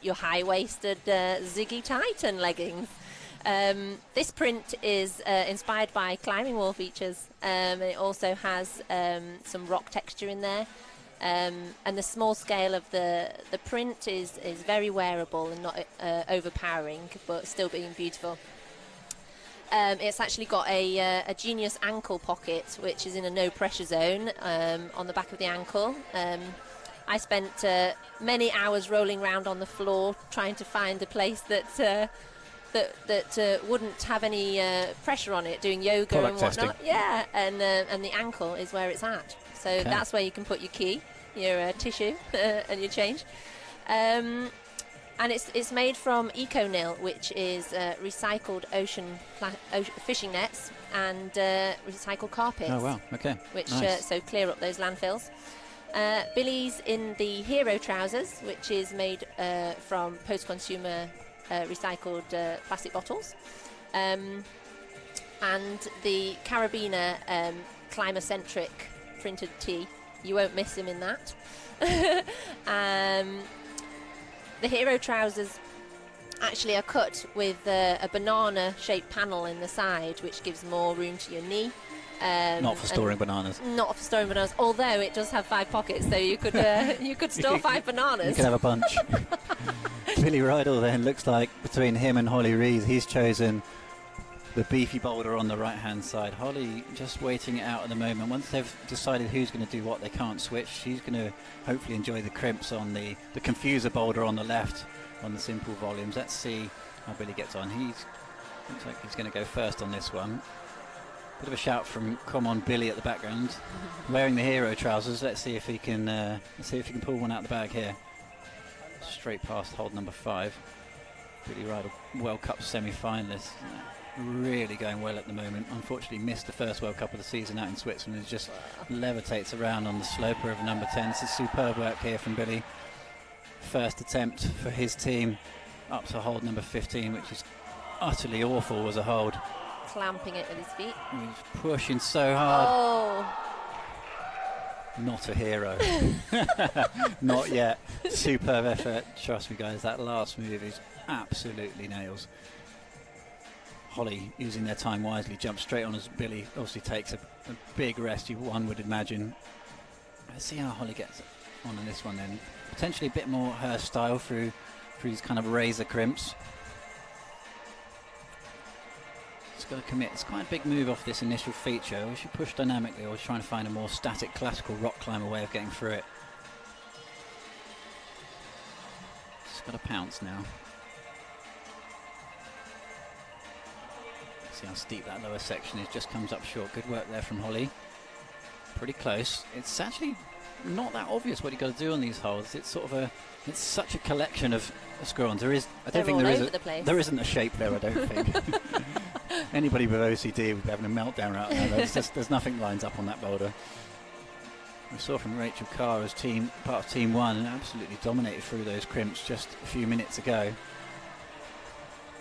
your high-waisted Ziggy Titan leggings. This print is inspired by climbing wall features. It also has some rock texture in there. And the small scale of the print is very wearable and not overpowering, but still being beautiful. It's actually got a genius ankle pocket, which is in a no pressure zone on the back of the ankle. I spent many hours rolling around on the floor trying to find a place that wouldn't have any pressure on it, doing yoga Product and whatnot. testing. Yeah, and the ankle is where it's at. So Okay. that's where you can put your key, your tissue, and your change. And it's made from EcoNil, which is recycled ocean fishing nets and recycled carpets. Oh wow, okay. Which Nice. so clear up those landfills. Billy's in the Hero trousers, which is made from post-consumer recycled plastic bottles, and the Carabiner climber-centric printed tee. You won't miss him in that. The Hero trousers actually are cut with a banana-shaped panel in the side, which gives more room to your knee. Not for storing bananas. Not for storing bananas, although it does have 5 pockets, so you could store 5 bananas. You could have a bunch. Billy Rydell then looks like between him and Holly Reed, he's chosen the beefy boulder on the right-hand side. Holly just waiting it out at the moment. Once they've decided who's going to do what, they can't switch. She's going to hopefully enjoy the crimps on the confuser boulder on the left on the simple volumes. Let's see how Billy gets on. Looks like he's going to go first on this one. Bit of a shout from "Come on, Billy" at the background, wearing the Hero trousers. Let's see if he can pull one out of the bag here. Straight past hold number 5. Billy Rydell, World Cup semi-finalist, really going well at the moment. Unfortunately, missed the first World Cup of the season out in Switzerland. He just levitates around on the sloper of number 10. This is superb work here from Billy. First attempt for his team up to hold number 15, which is utterly awful as a hold. Clamping it with his feet. He's pushing so hard. Oh! Not a hero. Not yet. Superb effort. Trust me, guys, that last move is absolutely nails. Holly, using their time wisely, jumps straight on as Billy obviously takes a big rest, one would imagine. Let's see how Holly gets on in this one then. Potentially a bit more her style through these kind of razor crimps. Got to commit. It's quite a big move off this initial feature. We should push dynamically, or trying to find a more static classical rock climber way of getting through it. Just got to pounce now. See how steep that lower section is. Just comes up short. Good work there from Holly. Pretty close. It's actually not that obvious what you got to do on these holds. It's sort of it's such a collection of screw-ons. I don't think there isn't a shape there. I don't think. Anybody with OCD would be having a meltdown right now. There's nothing lines up on that boulder. We saw from Rachel Carr as part of Team 1 and absolutely dominated through those crimps just a few minutes ago.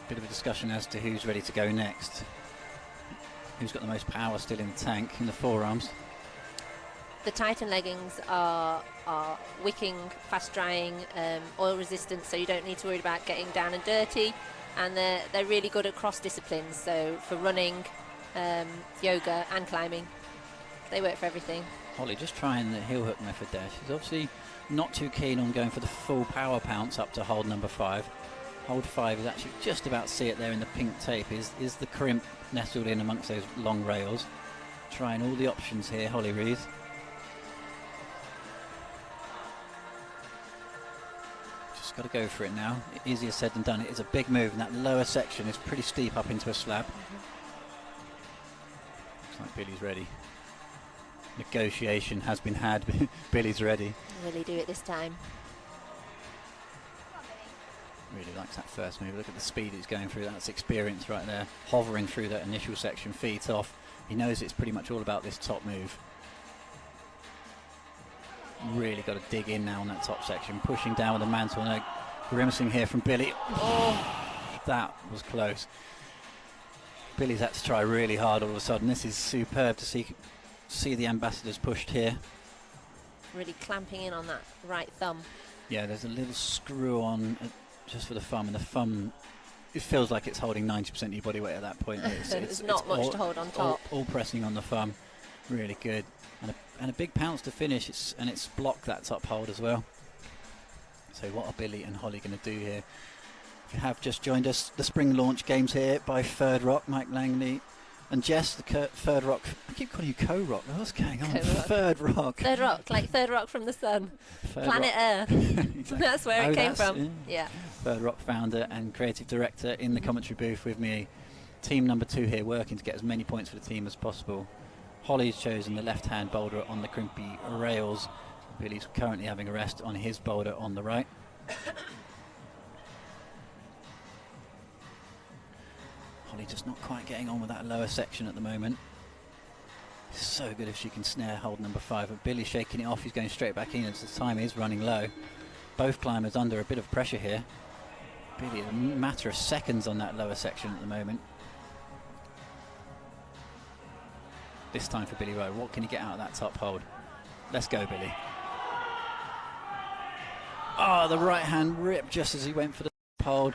Bit of a discussion as to who's ready to go next. Who's got the most power still in the tank, in the forearms. The Titan leggings are wicking, fast drying, oil resistant, so you don't need to worry about getting down and dirty. And they're really good at cross disciplines, so for running, yoga and climbing. They work for everything. Holly just trying the heel hook method there. She's obviously not too keen on going for the full power pounce up to hold number 5. Hold 5 is actually just about, see it there in the pink tape, is the crimp nestled in amongst those long rails. Trying all the options here, Holly Reed. Got to go for it now. Easier said than done. It is a big move, and that lower section is pretty steep up into a slab. Looks like Billy's ready. Negotiation has been had. Billy's ready. Really do it this time. Really likes that first move. Look at the speed he's going through. That's experience right there. Hovering through that initial section, feet off. He knows it's pretty much all about this top move. Really got to dig in now on that top section, pushing down with the mantle. No, Grimacing here from Billy. Oh, that was close. Billy's had to try really hard all of a sudden. This is superb to see the ambassadors pushed here. Really clamping in on that right thumb. Yeah, there's a little screw on just for the thumb, and the thumb, it feels like it's holding 90% of your body weight at that point. It's not much to hold on top. All pressing on the thumb. Really good. And a big pounce to finish, and it's blocked that top hold as well. So what are Billy and Holly going to do here? If you have just joined us, the spring launch games here by Third Rock, Mike Langley and Jess, the Third Rock. I keep calling you Co-Rock. What's going on? Third Rock. Third Rock, like Third Rock from the sun. Planet Earth. Exactly. That's where it came from. Yeah. Third Rock founder and creative director in the commentary booth with me. Team number 2 here, working to get as many points for the team as possible. Holly's chosen the left-hand boulder on the crimpy rails. Billy's currently having a rest on his boulder on the right. Holly just not quite getting on with that lower section at the moment. It's so good if she can snare hold number 5. But Billy's shaking it off. He's going straight back in as the time is running low. Both climbers under a bit of pressure here. Billy, a matter of seconds on that lower section at the moment. This time for Billy Rowe. What can he get out of that top hold? Let's go, Billy. Oh, the right hand ripped just as he went for the top hold.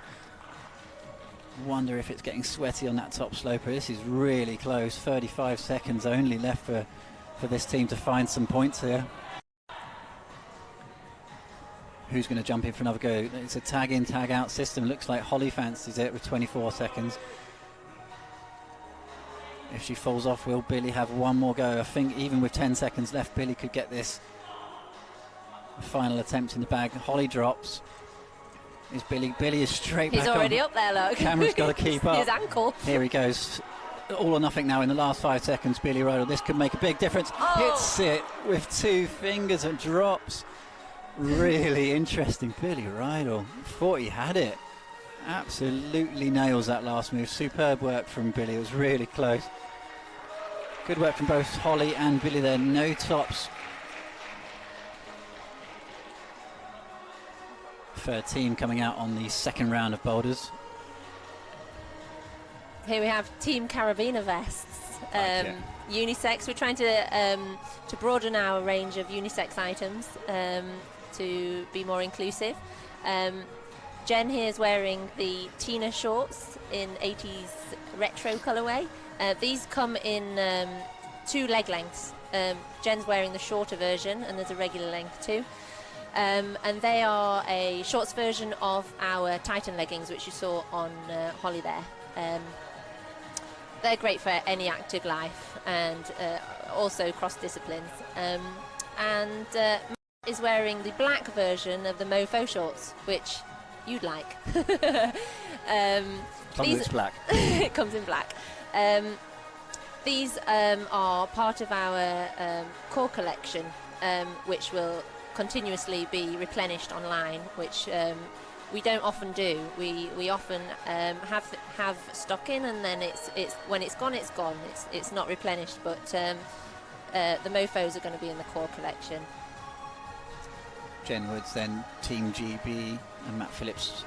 Wonder if it's getting sweaty on that top sloper. This is really close. 35 seconds only left for this team to find some points here. Who's going to jump in for another go? It's a tag in, tag out system. Looks like Holly fancies it with 24 seconds. If she falls off, will Billy have one more go? I think even with 10 seconds left, Billy could get this final attempt in the bag. Holly drops. Is Billy is straight back on. He's already up there, look. Cameron's got to keep up. His ankle. Here he goes. All or nothing now in the last 5 seconds. Billy Rodel. This could make a big difference. Oh. Hits it with 2 fingers and drops. Really interesting. Billy Rodel. Thought he had it. Absolutely nails that last move. Superb work from Billy. It was really close. Good work from both Holly and Billy there. No tops. Third team coming out on the second round of boulders. Here we have Team Carabiner vests. Unisex. We're trying to broaden our range of unisex items to be more inclusive. Jen here is wearing the Tina shorts in 80s retro colourway. These come in 2 leg lengths. Jen's wearing the shorter version, and there's a regular length too. And they are a shorts version of our Titan leggings, which you saw on Holly there. They're great for any active life and also cross disciplines. And Matt is wearing the black version of the Mofo shorts, which you'd like. It's black. It comes in black. These are part of our core collection, which will continuously be replenished online, which we don't often do. We often have stock in, and then it's when it's gone, it's gone. It's not replenished. But the Mofos are going to be in the core collection. Jen Woods then Team GB, and Matt Phillips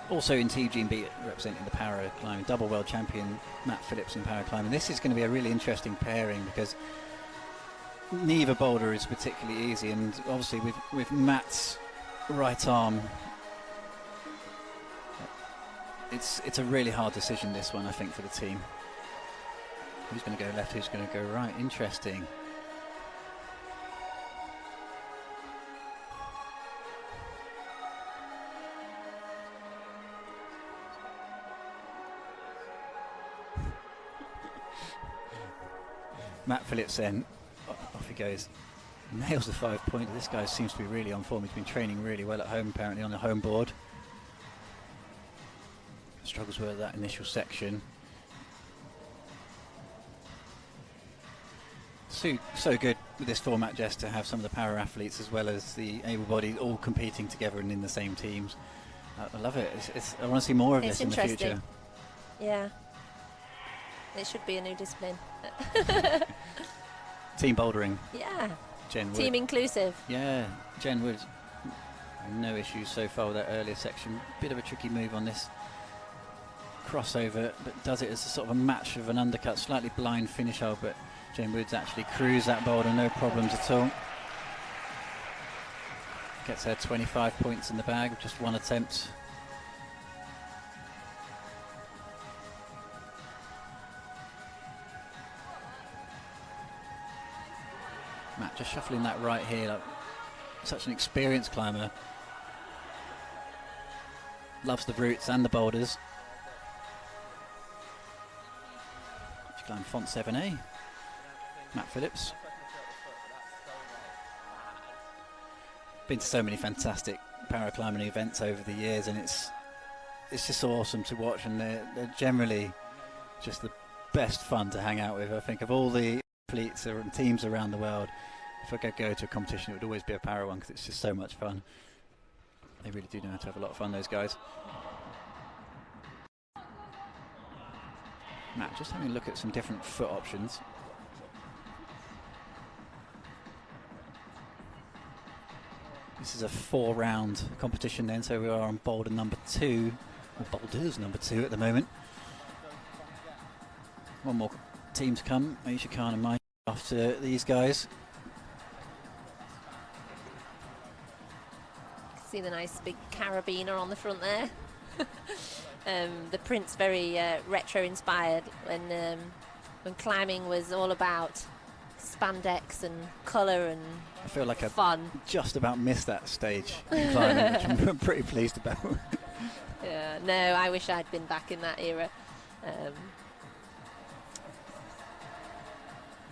also in Team GB representing the para climbing. Double world champion Matt Phillips in para climbing. This is going to be a really interesting pairing because neither boulder is particularly easy, and obviously with Matt's right arm, it's a really hard decision, this one, I think, for the team. Who's going to go left, who's going to go right? Interesting. Matt Phillips then, off he goes. Nails the 5-pointer. This guy seems to be really on form. He's been training really well at home, apparently, on the home board. Struggles with that initial section. So good with this format, Jess, to have some of the para athletes as well as the able-bodied all competing together and in the same teams. I love it. I want to see more of this in the future. Yeah. It should be a new discipline. Team bouldering. Yeah. Jen Wood. Team inclusive. Yeah, Jen Wood. No issues so far with that earlier section. Bit of a tricky move on this crossover, but does it as a sort of a match of an undercut, slightly blind finish hole, but Jane Woods actually cruised that boulder, no problems at all. Gets her 25 points in the bag with just one attempt. Matt just shuffling that right here, like, such an experienced climber. Loves the roots and the boulders. She climbed Font 7A. Matt Phillips. Been to so many fantastic paraclimbing events over the years, and it's just so awesome to watch, and they're generally just the best fun to hang out with. I think of all the athletes and teams around the world, if I could go to a competition, it would always be a para one, because it's just so much fun. They really do know how to have a lot of fun, those guys. Matt just having a look at some different foot options. This is a 4-round competition then, so we are on boulder number 2, or boulders number 2 at the moment. One more team to come, Aisha Khan and Mike after these guys. See the nice big carabiner on the front there. The print's very retro inspired when climbing was all about spandex and colour and I feel like fun. I just about missed that stage in climbing, which I'm pretty pleased about. Yeah, no, I wish I'd been back in that era.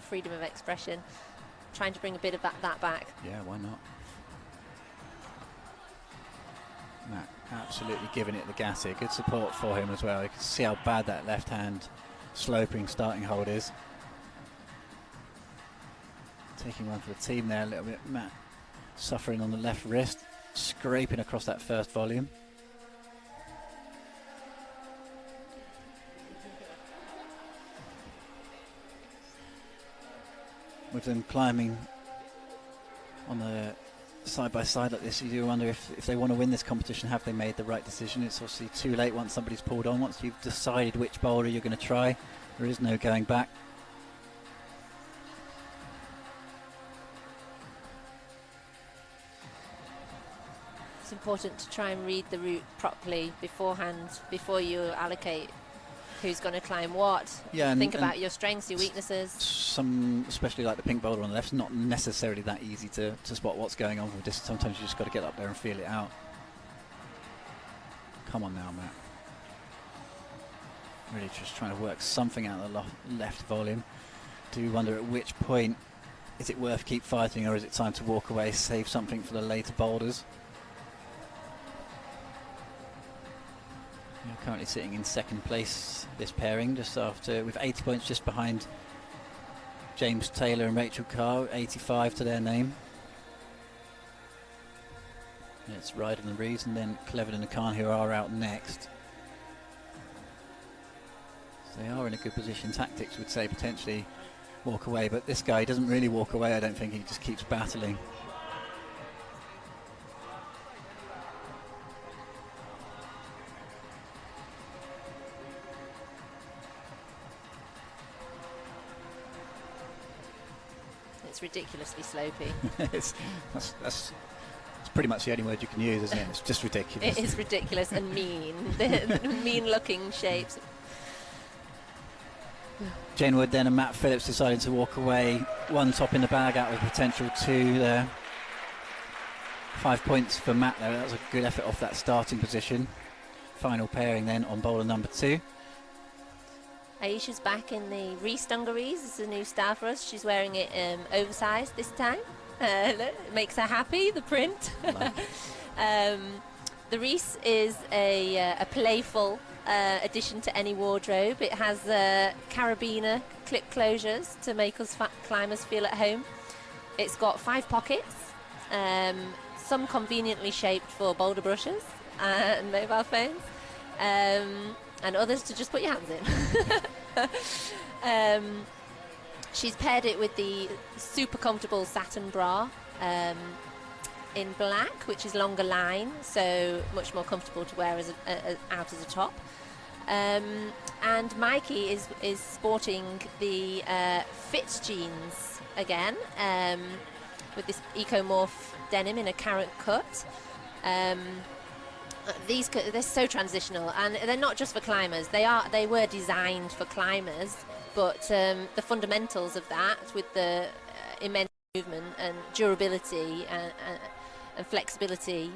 Freedom of expression, trying to bring a bit of that back. Yeah, why not? Matt absolutely giving it the gas here. Good support for him as well. You can see how bad that left hand sloping starting hold is. Taking one for the team there a little bit. Matt suffering on the left wrist, scraping across that first volume. With them climbing on the side by side like this, you do wonder if they want to win this competition, have they made the right decision? It's obviously too late once somebody's pulled on. Once you've decided which boulder you're going to try, there is no going back. It's important to try and read the route properly beforehand, before you allocate who's going to climb what. Yeah, think about your strengths, your weaknesses. Some, especially like the pink boulder on the left, is not necessarily that easy to spot what's going on from a distance. Sometimes you just got to get up there and feel it out. Come on now, Matt. Really just trying to work something out of the left volume. Do wonder at which point is it worth keep fighting, or is it time to walk away, save something for the later boulders? You're currently sitting in second place, this pairing, just after, with 80 points, just behind James Taylor and Rachel Carr, 85 to their name. And it's Ryden and Reeves, and then Cleveland and Khan, who are out next. So they are in a good position. Tactics would say potentially walk away, but this guy doesn't really walk away, I don't think. He just keeps battling. It's ridiculously slopey. That's pretty much the only word you can use, isn't it? It's just ridiculous. It is ridiculous and mean. Mean looking shapes. Jane Wood then and Matt Phillips deciding to walk away. One top in the bag out of potential 2 there. 5 points for Matt there. That was a good effort off that starting position. Final pairing then on boulder number 2. Aisha's back in the Reese dungarees. It's a new style for us. She's wearing it oversized this time. It makes her happy, the print. The Reese is a playful addition to any wardrobe. It has carabiner clip closures to make us climbers feel at home. It's got 5 pockets, some conveniently shaped for boulder brushes and mobile phones, and others to just put your hands in. She's paired it with the super comfortable satin bra, in black, which is longer line, so much more comfortable to wear out as a top. And Mikey is sporting the fit jeans again, with this ecomorph denim in a carrot cut. They're so transitional, and they're not just for climbers. They were designed for climbers, but the fundamentals of that, with the immense movement and durability and flexibility,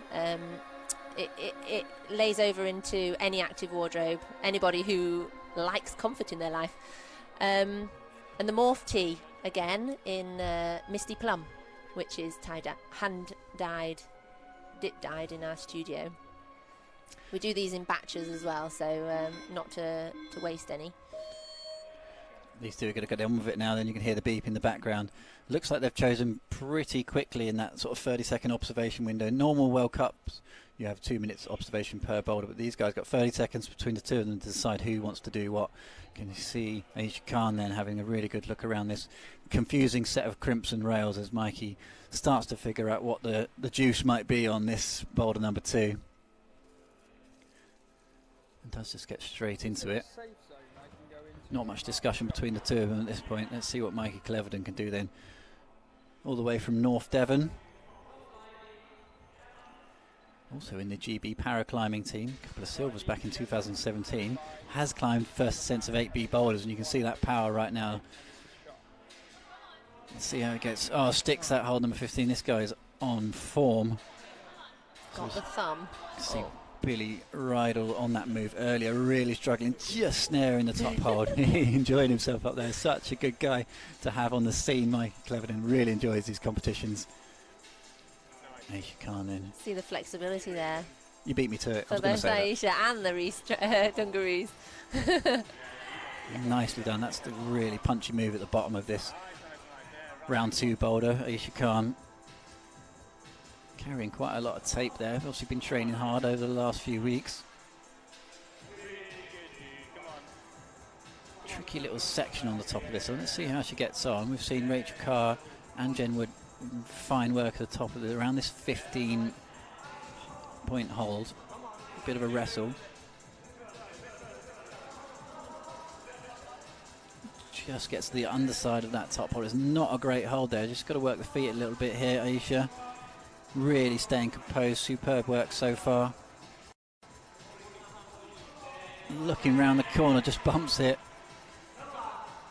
it lays over into any active wardrobe, anybody who likes comfort in their life. And the morph tee again in Misty Plum, which is hand dyed, dip dyed in our studio. We do these in batches as well, so not to waste any. These two are going to get on with it now. Then you can hear the beep in the background. Looks like they've chosen pretty quickly in that sort of 30-second observation window. Normal World Cups, you have 2 minutes observation per boulder, but these guys got 30 seconds between the two of them to decide who wants to do what. Can you see Aisha Khan then having a really good look around this confusing set of crimson rails as Mikey starts to figure out what the juice might be on this boulder number 2. And does just get straight into it. Not much discussion between the two of them at this point. Let's see what Mikey Cleverden can do then. All the way from North Devon. Also in the GB paraclimbing team. A couple of silvers back in 2017. Has climbed first ascents of 8B boulders, and you can see that power right now. Let's see how it gets. Oh, sticks that hold, number 15. This guy is on form. Got the thumb. See Billy Rydell on that move earlier, really struggling, just snaring the top hold. He enjoyed himself up there. Such a good guy to have on the scene. Mike Cleverden really enjoys these competitions. Aisha Khan then. See the flexibility there. You beat me to it. For both Aisha and the dungarees. Nicely done. That's the really punchy move at the bottom of this round 2 boulder. Aisha Khan carrying quite a lot of tape there. Obviously been training hard over the last few weeks. Tricky little section on the top of this one. Let's see how she gets on. We've seen Rachel Carr and Jen Wood, fine work at the top of it, around this 15-point hold. A bit of a wrestle. Just gets to the underside of that top hold. It's not a great hold there. Just got to work the feet a little bit here, Aisha. Really staying composed. Superb work so far. Looking round the corner, just bumps it.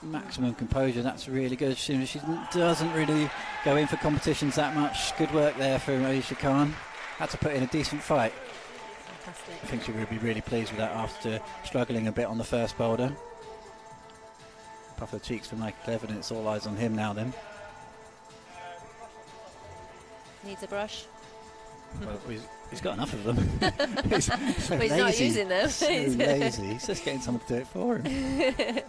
Maximum composure. That's really good. She doesn't really go in for competitions that much. Good work there for Aisha Khan. Had to put in a decent fight. Fantastic. I think she would be really pleased with that after struggling a bit on the first boulder. Puff of the cheeks for Mike Cleverden. It's all eyes on him now then. Needs a brush. Well, he's got enough of them. he's But he's not using them. So lazy. He's just getting someone to do it for him.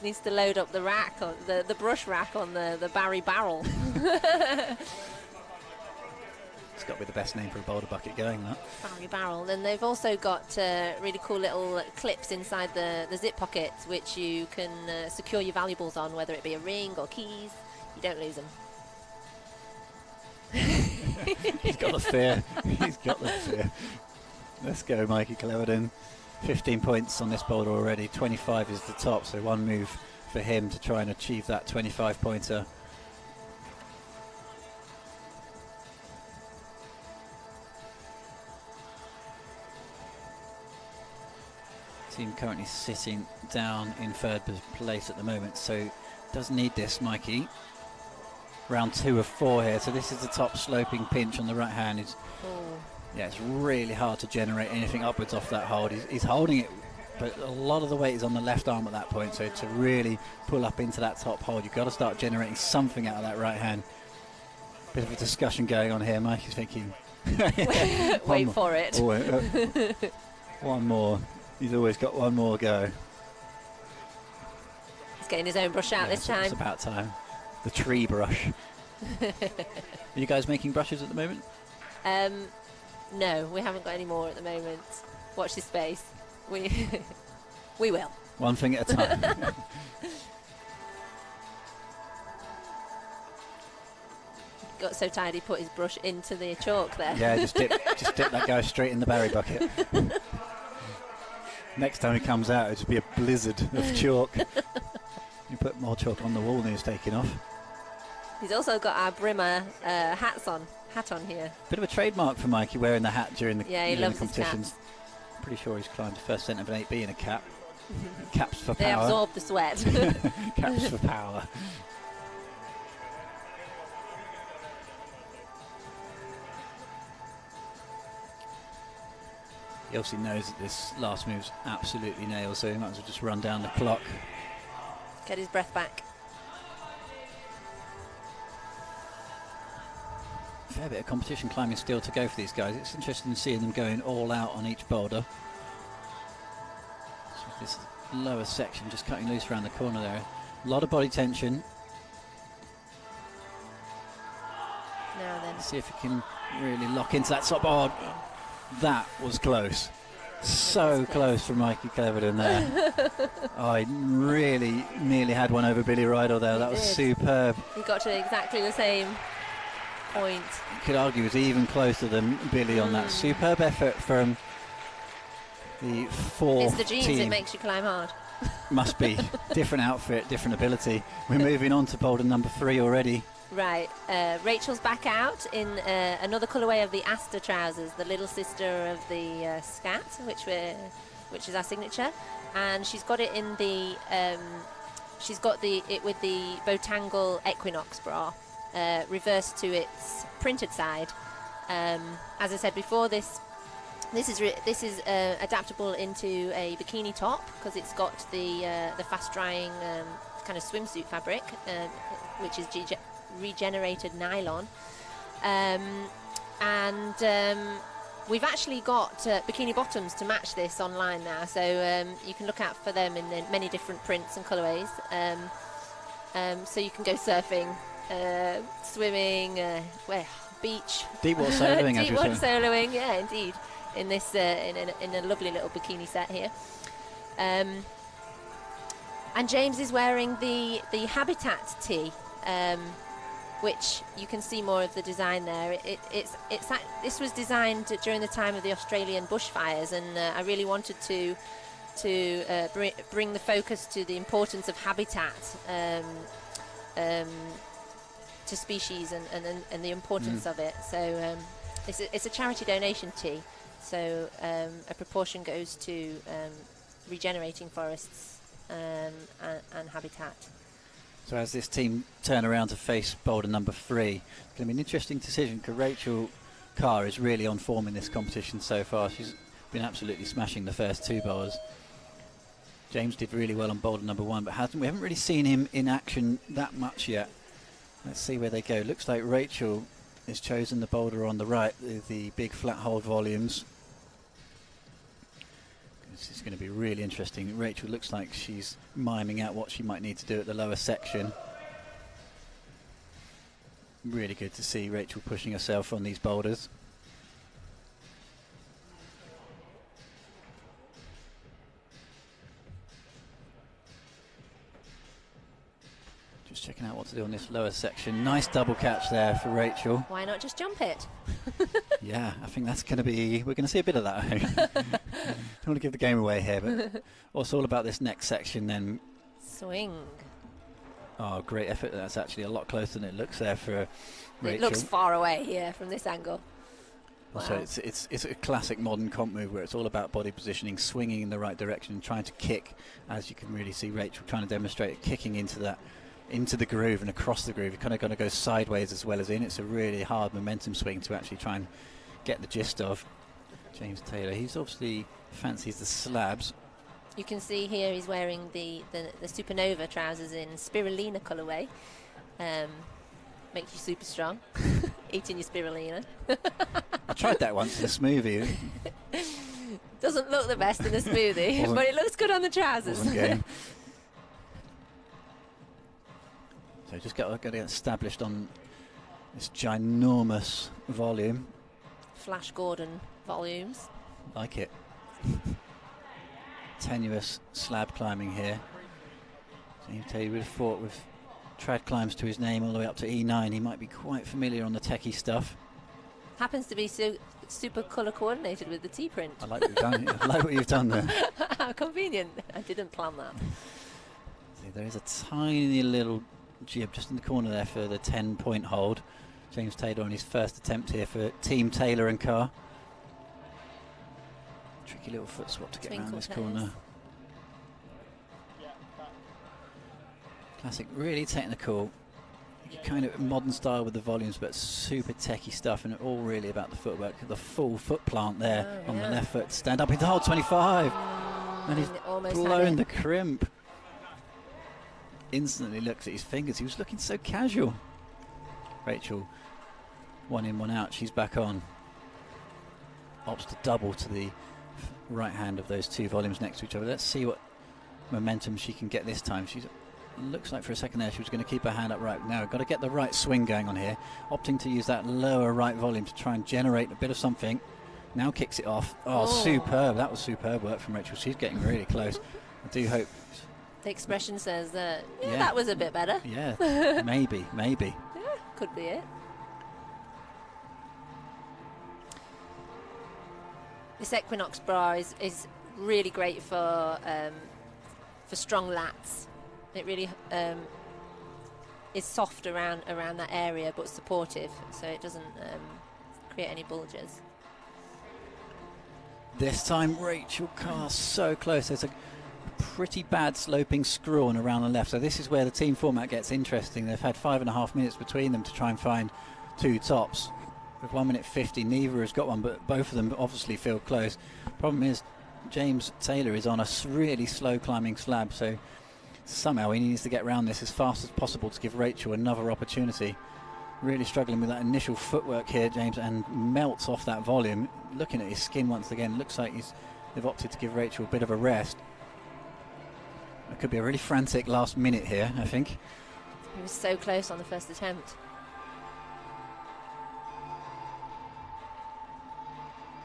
Needs to load up the rack, on the brush rack on the Barry barrel. It's got to be the best name for a boulder bucket going, that. Barry barrel. And they've also got really cool little clips inside the zip pockets, which you can secure your valuables on, whether it be a ring or keys. You don't lose them. He's got the fear. He's got the fear. Let's go, Mikey Cleverden. 15 points on this boulder already. 25 is the top, so one move for him to try and achieve that 25-pointer. Team currently sitting down in third place at the moment, so does need this, Mikey. Round 2 of 4 here, so this is the top sloping pinch on the right hand. Yeah, it's really hard to generate anything upwards off that hold. He's holding it, but a lot of the weight is on the left arm at that point, so to really pull up into that top hold, you've got to start generating something out of that right hand. Bit of a discussion going on here. Mike is thinking... Wait for it. One more. He's always got one more go. He's getting his own brush out this time. It's about time. The tree brush. Are you guys making brushes at the moment? No, we haven't got any more at the moment. Watch this space. We will. One thing at a time. got so tired he put his brush into the chalk there. Yeah, just dip that guy straight in the berry bucket. Next time he comes out, it'll just be a blizzard of chalk. You put more chalk on the wall than he's taking off. He's also got our Brimmer hat on here. Bit of a trademark for Mikey, wearing the hat during the, he loves the competitions. His Pretty sure he's climbed the first cent of an 8B in a cap. Caps for they power. absorb the sweat. Caps for power. He obviously knows that this last move's absolutely nailed, so he might as well just run down the clock. Get his breath back. Fair bit of competition climbing still to go for these guys. It's interesting seeing them going all out on each boulder. So this lower section just cutting loose around the corner there. A lot of body tension. Now then. See if he can really lock into that top. Oh, that was close. So close from Mikey Cleverton there. Oh, he really nearly had one over Billy Rydell there. That was superb. He got to exactly the same point. You could argue he was even closer than Billy on that. Superb effort from the fourth It's the jeans team. that makes you climb hard. Must be. Different outfit, different ability. We're moving on to boulder number 3 already. Right, Rachel's back out in another colourway of the Aster trousers, the little sister of the Scat, which is our signature, and she's got it in the it with the Botangle Equinox bra, reversed to its printed side. As I said before, this is adaptable into a bikini top because it's got the fast drying kind of swimsuit fabric, which is regenerated nylon, and we've actually got bikini bottoms to match this online now, so you can look out for them in many different prints and colorways, so you can go surfing, swimming, beach, deep water soloing, deep water soloing, yeah, indeed, in this in a lovely little bikini set here. And James is wearing the Habitat tee, which you can see more of the design there. This was designed during the time of the Australian bushfires, and I really wanted to bring the focus to the importance of habitat to species and the importance of it. So it's a charity donation tee, so a proportion goes to regenerating forests and habitat. So as this team turn around to face boulder number 3, it's going to be an interesting decision because Rachel Carr is really on form in this competition so far. She's been absolutely smashing the first 2 boulders. James did really well on boulder number 1, but we haven't really seen him in action that much yet. Let's see where they go. Looks like Rachel has chosen the boulder on the right, the big flat hold volumes. This is going to be really interesting. Rachel looks like she's miming out what she might need to do at the lower section. Really good to see Rachel pushing herself on these boulders. Just checking out what to do on this lower section. Nice double catch there for Rachel. Why not just jump it? Yeah, I think that's going to be... We're going to see a bit of that. Don't want to give the game away here, but what's all about this next section then? Swing. Oh, great effort. That's actually a lot closer than it looks there for Rachel. It looks far away here from this angle. Wow. So it's a classic modern comp move where it's all about body positioning, swinging in the right direction, and trying to kick, as you can really see Rachel trying to demonstrate, kicking into the groove and across the groove. You're kind of going to go sideways as well as in. It's a really hard momentum swing to actually try and get the gist of. James Taylor, he's obviously fancies the slabs. You can see here he's wearing the Supernova trousers in spirulina colourway. Makes you super strong. Eating your spirulina. I tried that once in a smoothie. Doesn't look the best in a smoothie, but it looks good on the trousers. So just got to get established on this ginormous volume. Flash Gordon volumes. Like it. Tenuous slab climbing here. So you would have thought with trad climbs to his name all the way up to E9. He might be quite familiar on the techie stuff. Happens to be super colour coordinated with the T-print. I like what you've done. I like what you've done there. How convenient. I didn't plan that. See, there is a tiny little jib just in the corner there for the 10-point hold. James Taylor on his first attempt here for Team Taylor and Carr. Tricky little foot swap to get around this corner. Classic, really technical, kind of modern style with the volumes, but super techie stuff, and all really about the footwork. The full foot plant there on the left foot. Stand up into hold 25, and he's blown the crimp. Instantly looks at his fingers. He was looking so casual. Rachel, one in, one out. She's back on. Opts to double to the right hand of those two volumes next to each other. Let's see what momentum she can get this time. She's looks like for a second there she was going to keep her hand up right. Now got to get the right swing going on here. Opting to use that lower right volume to try and generate a bit of something. Now kicks it off. Oh, superb. That was superb work from Rachel. She's getting really close. I do hope. The expression says that, that was a bit better. Yeah, maybe. Yeah, could be it. This Equinox bra is really great for strong lats. It really is soft around that area, but supportive, so it doesn't create any bulges. This time Rachel Carr so close. There's a pretty bad sloping screw on around the left, so this is where the team format gets interesting. They've had 5.5 minutes between them to try and find two tops. With 1 minute 50, neither has got one, but both of them obviously feel close. Problem is James Taylor is on a really slow climbing slab, so somehow he needs to get around this as fast as possible to give Rachel another opportunity. Really struggling with that initial footwork here, James, and melts off that volume. Looking at his skin once again, looks like they've opted to give Rachel a bit of a rest. It could be a really frantic last minute here, I think. He was so close on the first attempt.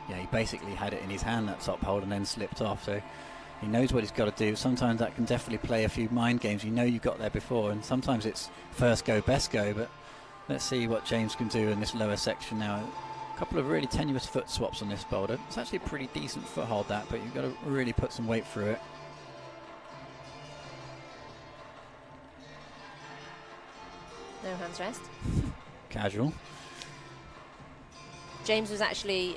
Yeah, he basically had it in his hand, that top hold, and then slipped off, so he knows what he's got to do. Sometimes that can definitely play a few mind games. You know you got there before, and sometimes it's first go, best go, but let's see what James can do in this lower section now. A couple of really tenuous foot swaps on this boulder. It's actually a pretty decent foothold, that, but you've got to really put some weight through it. No hands rest. Casual. James was actually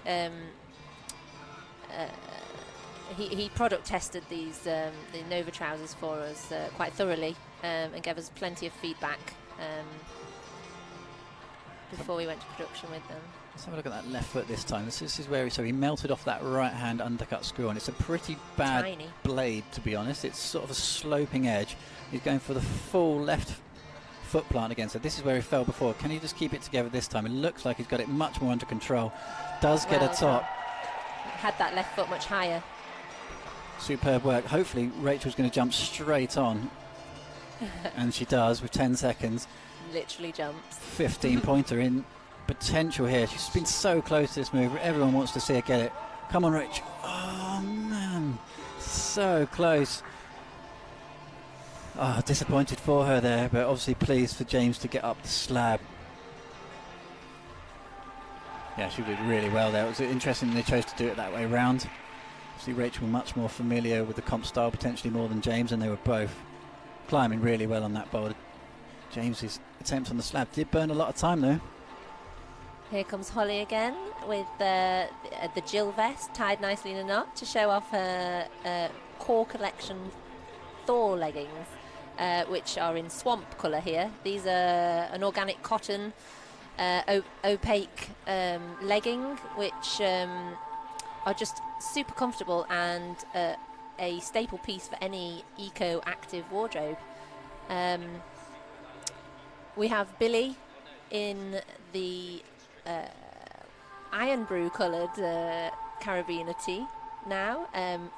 he product tested these the Nova trousers for us quite thoroughly and gave us plenty of feedback before we went to production with them. Let's have a look at that left foot this time. This is where he melted off that right hand undercut screw, and it's a pretty bad blade, to be honest. It's sort of a sloping edge. He's going for the full left foot plant again, so this is where he fell before. Can he just keep it together this time? It looks like he's got it much more under control. Does get a top. Had that left foot much higher. Superb work. Hopefully Rachel's going to jump straight on. And she does with 10 seconds. Literally jumps. 15-pointer in potential here. She's been so close to this move. Everyone wants to see her get it. Come on, Rachel. Oh, man. So close. Oh, disappointed for her there, but obviously pleased for James to get up the slab. Yeah, she did really well there. It was interesting they chose to do it that way round. See, Rachel much more familiar with the comp style, potentially more than James, and they were both climbing really well on that boulder. James's attempts on the slab did burn a lot of time though. Here comes Holly again with the Jill vest tied nicely in a knot to show off her core collection Thor leggings, which are in swamp colour here. These are an organic cotton opaque legging, which are just super comfortable and a staple piece for any eco-active wardrobe. We have Billy in the iron brew coloured carabiner tee now.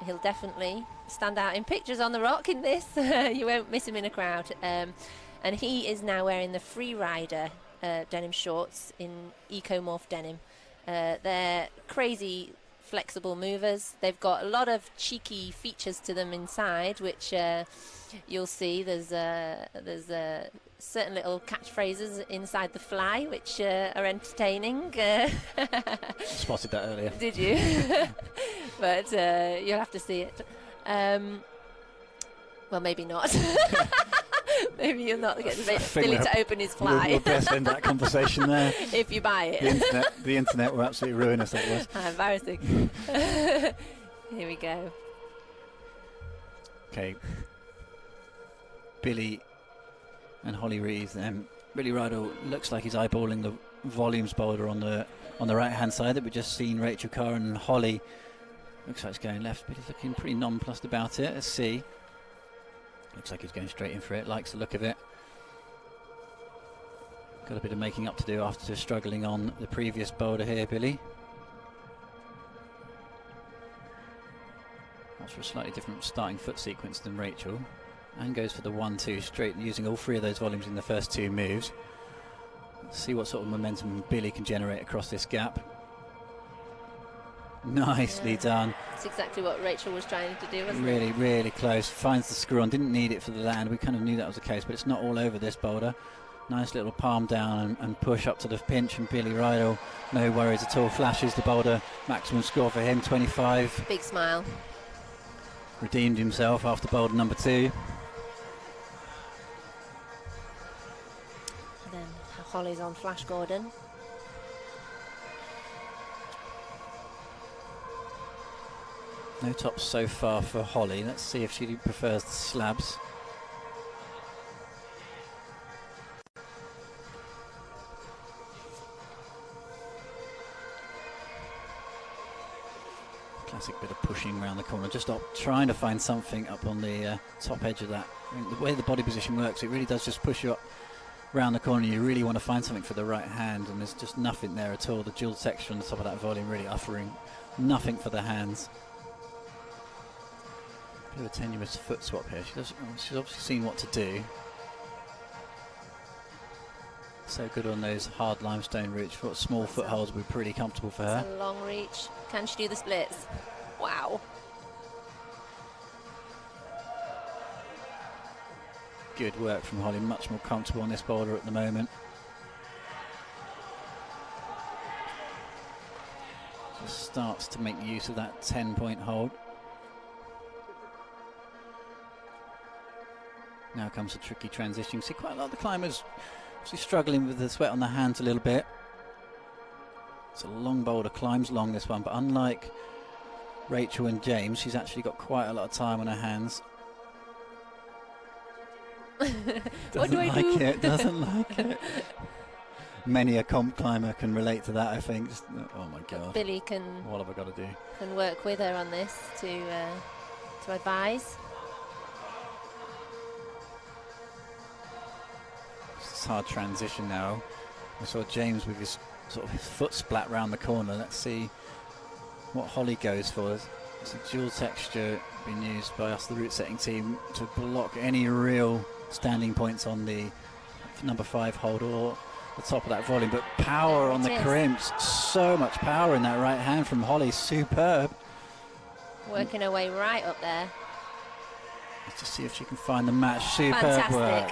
He'll definitely stand out in pictures on the rock in this. You won't miss him in a crowd. And he is now wearing the Free Rider denim shorts in Ecomorph denim. They're crazy flexible movers. They've got a lot of cheeky features to them inside, which you'll see. There's certain little catchphrases inside the fly, which are entertaining. Spotted that earlier. Did you? But you'll have to see it. Well, maybe not. Maybe you'll not get Billy to open his fly. We'll best end that conversation there. If you buy it. The internet will absolutely ruin us, that was. Embarrassing. Here we go. Okay. Billy and Holly Reed. Billy Rydell looks like he's eyeballing the volumes boulder on the right hand side that we've just seen. Rachel Carr and Holly. Looks like it's going left. Billy's looking pretty nonplussed about it. Let's see. Looks like he's going straight in for it. Likes the look of it. Got a bit of making up to do after struggling on the previous boulder here, Billy. That's for a slightly different starting foot sequence than Rachel. And goes for the 1-2 straight, using all three of those volumes in the first two moves. Let's see what sort of momentum Billy can generate across this gap. Nicely done. That's exactly what Rachel was trying to do, wasn't it? Really close. Finds the screw on. Didn't need it for the land. We kind of knew that was the case, but it's not all over this boulder. Nice little palm down and push up to the pinch, and Billy Rydell, no worries at all. Flashes the boulder. Maximum score for him, 25. Big smile. Redeemed himself after boulder number 2. Then Holly's on Flash Gordon. No tops so far for Holly. Let's see if she prefers the slabs. Classic bit of pushing around the corner, just trying to find something up on the top edge of that. I mean, the way the body position works, it really does just push you up around the corner. You really want to find something for the right hand, and there's just nothing there at all. The jeweled texture on the top of that volume really offering nothing for the hands. Bit of a tenuous foot swap here. She's obviously seen what to do. So good on those hard limestone roots. For small footholds would be pretty comfortable for her. It's a long reach. Can she do the splits? Wow. Good work from Holly. Much more comfortable on this boulder at the moment. Just starts to make use of that 10-point hold. Now comes a tricky transition. See quite a lot of the climbers actually struggling with the sweat on their hands a little bit. It's a long boulder, climbs long this one, but unlike Rachel and James, she's actually got quite a lot of time on her hands. What do I do? Doesn't like it. Many a comp climber can relate to that, I think. Just, oh my God. Billy can. What have I got to do? Can work with her on this to advise. Hard transition now. I saw James with his sort of his foot splat round the corner. Let's see what Holly goes for. It's a dual texture being used by us, the route setting team, to block any real standing points on the number 5 hold or the top of that volume. But power on the crimps, so much power in that right hand from Holly. Superb. Working her way right up there. Let's just see if she can find the match. Superb Fantastic work.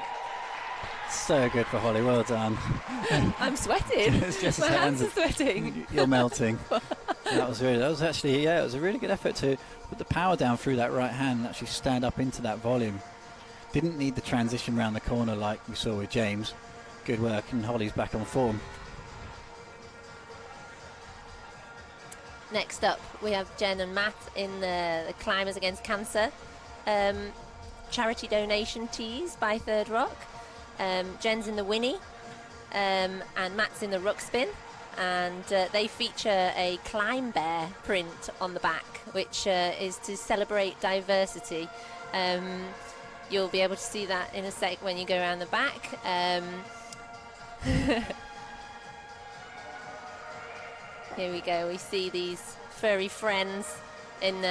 So good for Holly, well done. I'm sweating. My hands are sweating. You're melting. That was actually, it was a really good effort to put the power down through that right hand and actually stand up into that volume. Didn't need the transition round the corner like we saw with James. Good work, and Holly's back on form. Next up, we have Jen and Matt in the Climbers Against Cancer charity donation tees by Third Rock. Jen's in the Winnie and Matt's in the Ruck Spin, and they feature a Climb Bear print on the back, which is to celebrate diversity. You'll be able to see that in a sec when you go around the back. Here we go. We see these furry friends in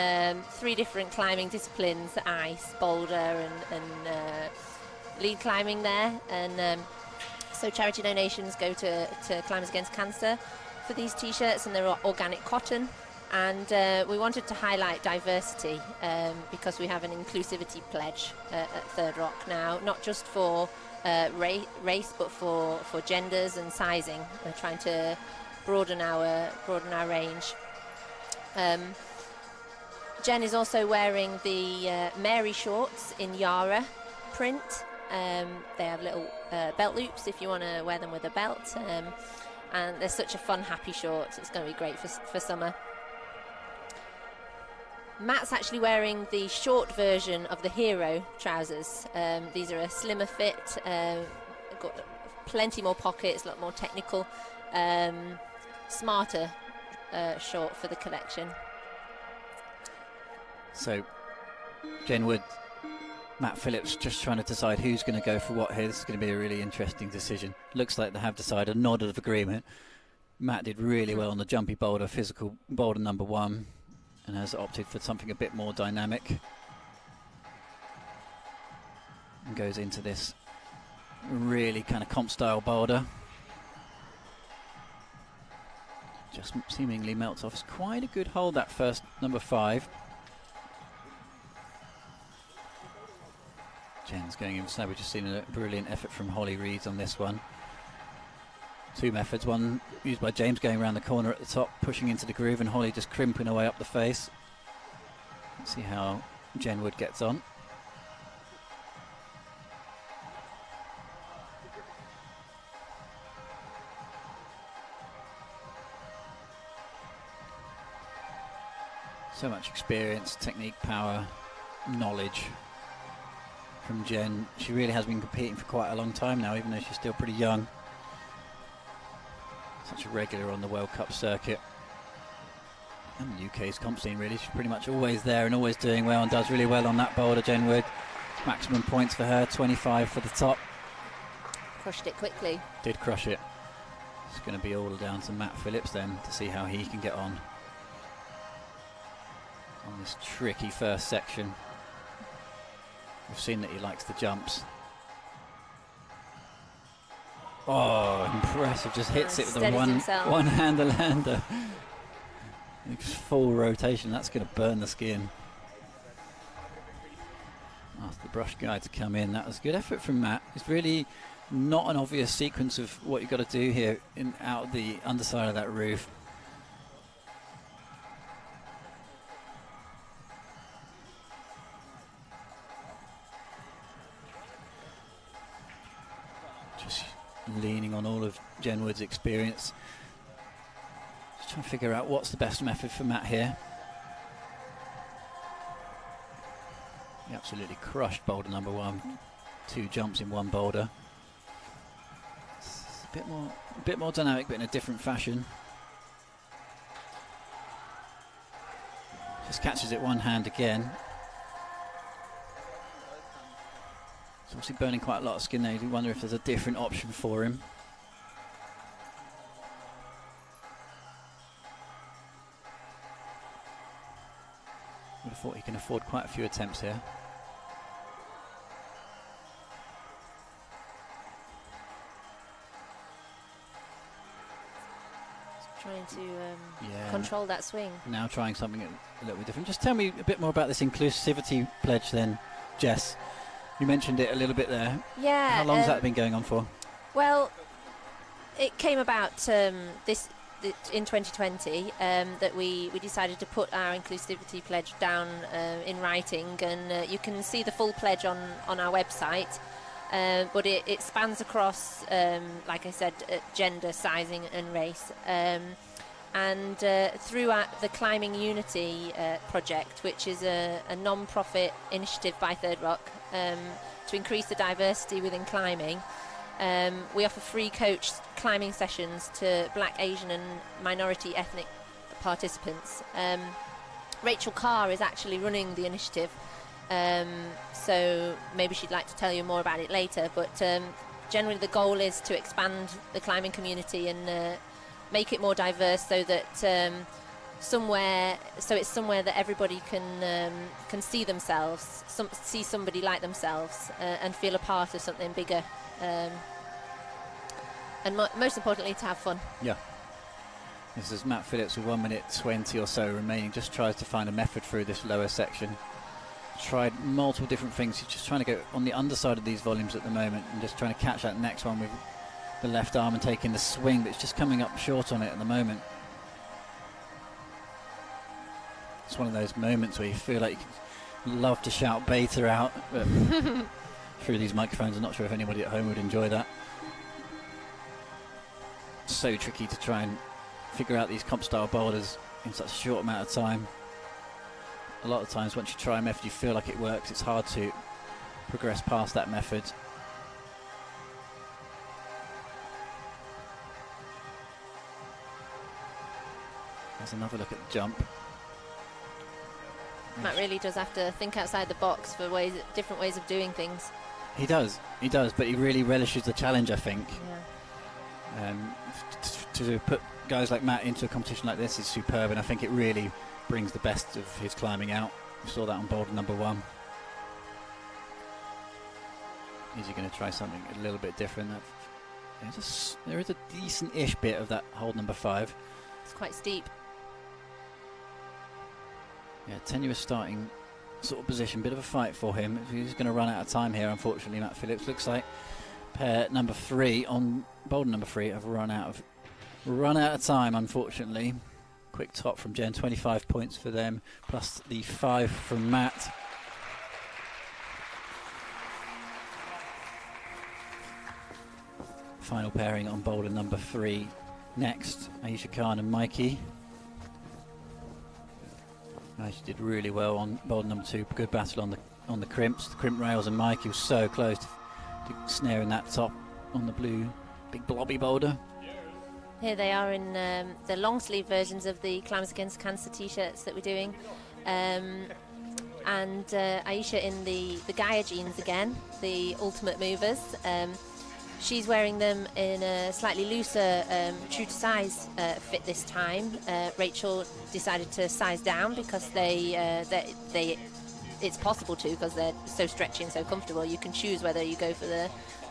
3 different climbing disciplines: ice, boulder, and lead climbing there. And so charity donations go to Climbers Against Cancer for these t-shirts, and they're organic cotton. And we wanted to highlight diversity because we have an inclusivity pledge at Third Rock now, not just for race, but for genders and sizing. We're trying to broaden our range. Jen is also wearing the Mary shorts in Yara print. They have little belt loops if you want to wear them with a belt, and they're such a fun, happy short. It's going to be great for summer. Matt's actually wearing the short version of the Hero trousers. These are a slimmer fit, got plenty more pockets, a lot more technical, smarter short for the collection. So, Jen Wood, Matt Phillips just trying to decide who's going to go for what here. This is going to be a really interesting decision. Looks like they have decided, a nod of agreement. Matt did really well on the jumpy boulder, physical boulder number 1, and has opted for something a bit more dynamic. And goes into this really kind of comp style boulder. Just seemingly melts off. It's quite a good hold, that first number 5. Jen's going in for, we've just seen a brilliant effort from Holly Reeds on this one. 2 methods, one used by James going around the corner at the top, pushing into the groove, and Holly just crimping away up the face. Let's see how Jen Wood gets on. So much experience, technique, power, knowledge from Jen. She really has been competing for quite a long time now, even though she's still pretty young. Such a regular on the World Cup circuit and the UK's comp scene, really. She's pretty much always there and always doing well, and does really well on that boulder, Jen Wood. Maximum points for her, 25 for the top. Crushed it quickly. Did crush it. It's going to be all down to Matt Phillips then to see how he can get on this tricky first section. We've seen that he likes the jumps. Oh, impressive. Just hits it with the one-hander lander. Full rotation. That's going to burn the skin. Ask the brush guy to come in. That was good effort from Matt. It's really not an obvious sequence of what you've got to do here out of the underside of that roof. Leaning on all of Jen Wood's experience. Just trying to figure out what's the best method for Matt here. He absolutely crushed boulder number 1. 2 jumps in 1 boulder. It's a bit more dynamic, but in a different fashion. Just catches it one hand again. He's obviously burning quite a lot of skin there. You wonder if there's a different option for him. Would have thought he can afford quite a few attempts here. Trying to control that swing. Now trying something a little bit different. Just tell me a bit more about this inclusivity pledge then, Jess. You mentioned it a little bit there. Yeah. How long has that been going on for? Well, it came about in 2020 that we decided to put our inclusivity pledge down in writing, and you can see the full pledge on our website. But it spans across, like I said, gender, sizing and race. And through the Climbing Unity project, which is a non-profit initiative by Third Rock to increase the diversity within climbing, we offer free coached climbing sessions to Black, Asian and minority ethnic participants. Rachel Carr is actually running the initiative, so maybe she'd like to tell you more about it later, but generally the goal is to expand the climbing community and make it more diverse, so that it's somewhere that everybody can see themselves, see somebody like themselves, and feel a part of something bigger, and most importantly to have fun. Yeah. This is Matt Phillips with 1 minute 20 or so remaining. Just tries to find a method through this lower section. tried multiple different things. He's just trying to go on the underside of these volumes at the moment and just trying to catch that next one with the left arm and taking the swing, but it's just coming up short on it at the moment. It's one of those moments where you feel like you love to shout beta out, but through these microphones I'm not sure if anybody at home would enjoy that. It's so tricky to try and figure out these comp style boulders in such a short amount of time. A lot of times once you try a method you feel like it works, it's hard to progress past that method. There's another look at the jump. Matt really does have to think outside the box for different ways of doing things. He does, but he really relishes the challenge, I think. Yeah. To put guys like Matt into a competition like this is superb, and I think it really brings the best of his climbing out. We saw that on boulder number 1. Is he going to try something a little bit different? There is a decent-ish bit of that hold number 5. It's quite steep. Yeah, tenuous starting sort of position, bit of a fight for him. He's going to run out of time here, unfortunately, Matt Phillips. Looks like pair number 3 on boulder number 3 have run out of time, unfortunately. Quick top from Jen, 25 points for them, plus the 5 from Matt. Final pairing on boulder number 3 next, Aisha Khan and Mikey. Aisha did really well on boulder number 2. Good battle on the crimps, the crimp rails, and Mikey was so close to snaring that top on the blue big blobby boulder. Here they are in the long sleeve versions of the Climbers Against Cancer t-shirts that we're doing, and Aisha in the Gaia jeans again, the ultimate movers. She's wearing them in a slightly looser, true to size fit this time. Rachel decided to size down because it's possible to, because they're so stretchy and so comfortable. You can choose whether you go for the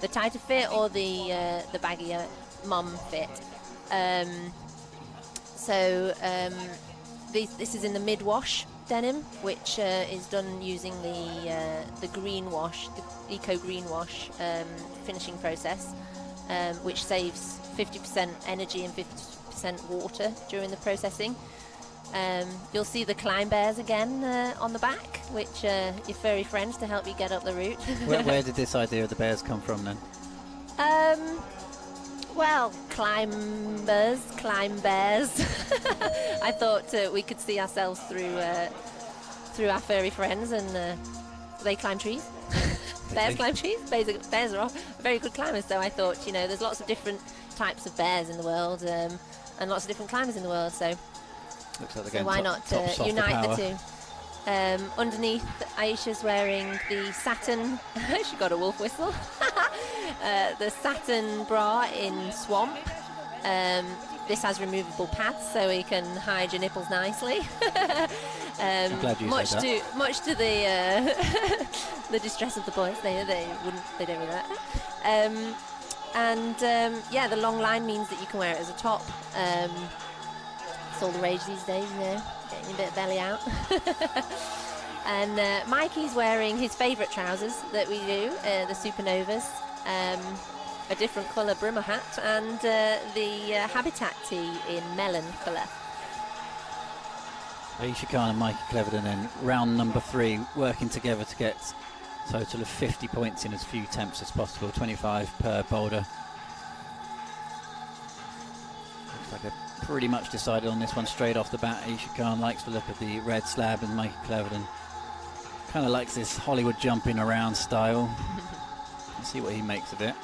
tighter fit or the baggier mum fit. This is in the mid-wash denim, which is done using the green wash, the eco green wash finishing process, which saves 50% energy and 50% water during the processing. You'll see the climb bears again on the back, which your furry friends to help you get up the route. Where did this idea of the bears come from then? Well, climb bears. I thought we could see ourselves through our furry friends, and they climb trees. Bears climb trees. Bears are very good climbers, so I thought, there's lots of different types of bears in the world, and lots of different climbers in the world, so looks like they're why not unite the two? Underneath, Aisha's wearing the satin, she got a wolf whistle, the satin bra in Swamp. This has removable pads, so you can hide your nipples nicely. I'm glad you said that. Much to the the distress of the boys, they don't do that. Yeah, the long line means that you can wear it as a top. It's all the rage these days, getting a bit of belly out. And Mikey's wearing his favourite trousers that we do, the Supernovas, a different colour brimmer hat, and the Habitat tee in melon colour. Aisha Khan and Mikey Cleverton in round number 3, working together to get a total of 50 points in as few attempts as possible, 25 per boulder. Looks like they're pretty much decided on this one straight off the bat. Aisha Khan likes the look of the red slab, and Mikey Cleverton kind of likes this Hollywood jumping around style. Let's see what he makes of it.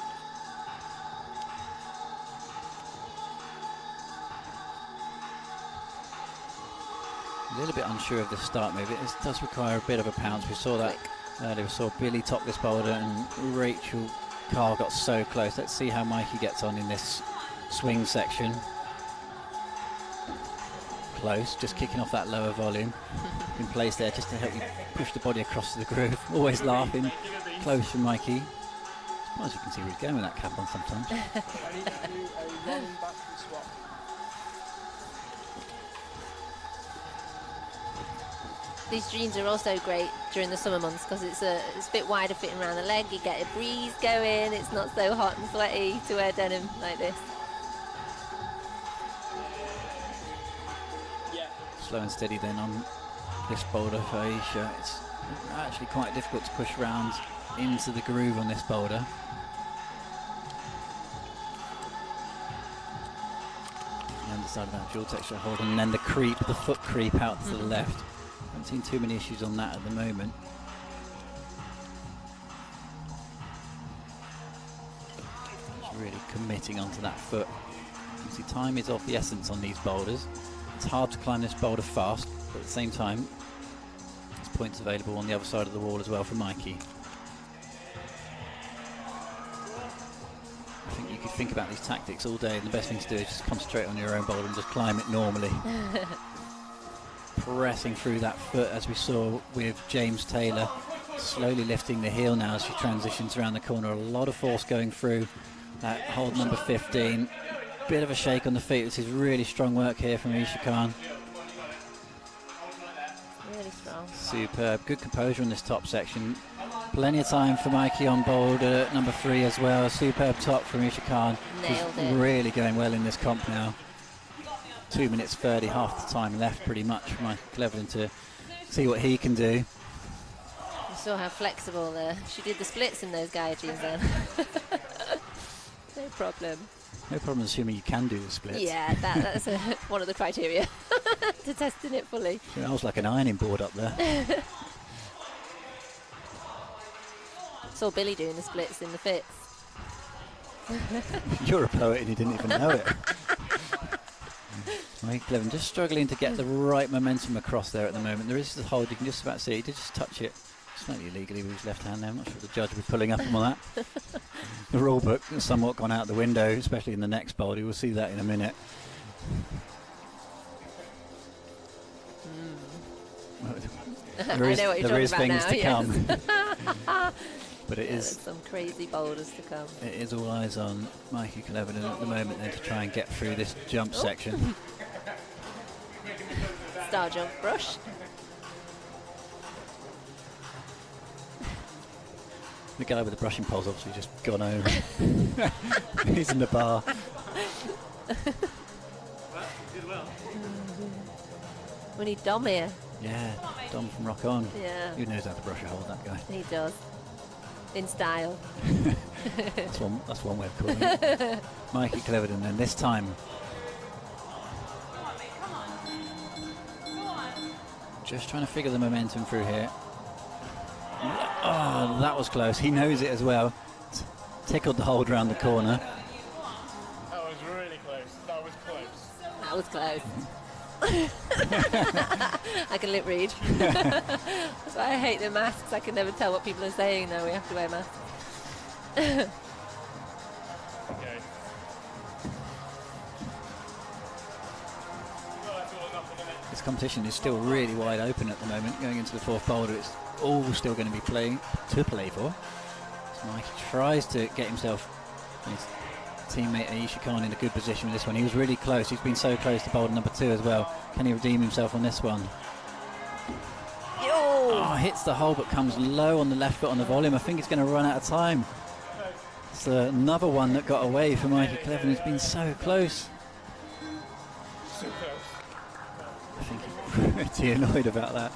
A little bit unsure of the start move. It does require a bit of a pounce. We saw that earlier. We saw Billy top this boulder and Rachel Carl got so close. Let's see how Mikey gets on in this swing section. Close, just kicking off that lower volume. In place there just to help you push the body across the groove. Always laughing. Close from Mikey. As you can see where he's going with that cap on sometimes. These jeans are also great during the summer months because it's a bit wider fitting around the leg. You get a breeze going. It's not so hot and sweaty to wear denim like this. Slow and steady then on this boulder for Aisha. It's actually quite difficult to push round into the groove on this boulder. The underside of that dual texture hold, and then the foot creep out to the left. Haven't seen too many issues on that at the moment. Just really committing onto that foot. You see, time is of the essence on these boulders. It's hard to climb this boulder fast, but at the same time, there's points available on the other side of the wall as well for Mikey. I think you could think about these tactics all day, and the best thing to do is just concentrate on your own boulder and just climb it normally. Pressing through that foot, as we saw with James Taylor, slowly lifting the heel now as she transitions around the corner. A lot of force going through that hold number 15. Bit of a shake on the feet. This is really strong work here from Isha Khan. Really strong. Superb. Good composure on this top section. Plenty of time for Mikey on boulder number 3 as well. Superb top from Isha Khan. Nailed She's it. really going well in this comp now. 2 minutes 30, half the time left pretty much for Mikey Cleveland to see what he can do. You saw how flexible she did the splits in those Gaia jeans then. No problem. No problem assuming you can do the splits. Yeah, that's one of the criteria to testing it fully. Smells like an ironing board up there. Saw Billy doing the splits in the fits. You're a poet and you didn't even know it. Mikey Cleveland just struggling to get the right momentum across there at the moment. There is the hold, you can just about see it. He did just touch it slightly illegally with his left hand there. I'm not sure the judge will be pulling up on that. The rule book has somewhat gone out the window, especially in the next boulder. We'll see that in a minute. I know what you're there is talking things about to now, come. But it is there's some crazy boulders to come. It is all eyes on Mikey Cleveland at the moment then to try and get through this jump section. Star jump brush. The guy with the brushing pole's obviously just gone over. He's in the bar. We need Dom here. Yeah, Dom from Rock On. Yeah. Who knows how to brush a hold, that guy. He does. In style. That's one way of calling it. Mikey Cleveland, and this time just trying to figure the momentum through here. Oh, that was close. He knows it as well. Tickled the hold round the corner. That was really close. That was close. That was close. I can lip read. That's why I hate the masks. I can never tell what people are saying now. We have to wear masks. Okay. This competition is still really wide open at the moment. Going into the fourth boulder, it's all still going to be play for. So Mike tries to get himself and his teammate Aisha Khan in a good position with this one. He was really close. He's been so close to boulder number 2 as well. Can he redeem himself on this one? Oh, hits the hole but comes low on the left foot on the volume. I think he's going to run out of time. It's another one that got away from Mikey Cleveland. He's been so close. So close. I think he's pretty annoyed about that.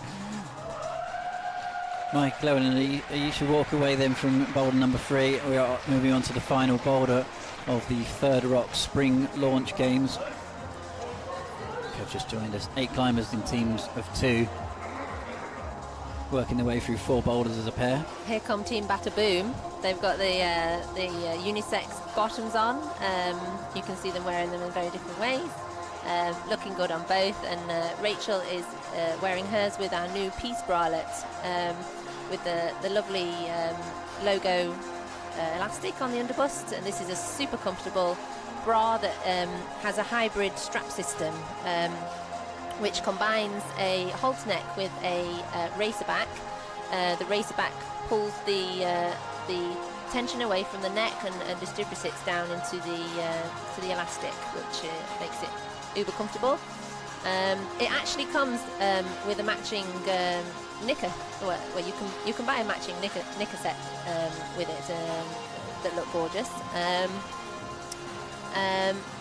Mike Cleveland and Aisha walk away then from boulder number 3. We are moving on to the final boulder of the Third Rock Spring Launch Games. Have just joined us. 8 climbers in teams of 2, working their way through 4 boulders as a pair. Here come Team Batter Boom. They've got the unisex bottoms on. You can see them wearing them in very different ways. Looking good on both, and Rachel is wearing hers with our new peace bralette with the lovely logo elastic on the underbust, and this is a super comfortable bra that has a hybrid strap system which combines a halter neck with a racer back. The racer back pulls the tension away from the neck and distributes it down into the elastic, which makes it uber comfortable. It actually comes with a matching knicker, where you can buy a matching knicker set with it that look gorgeous.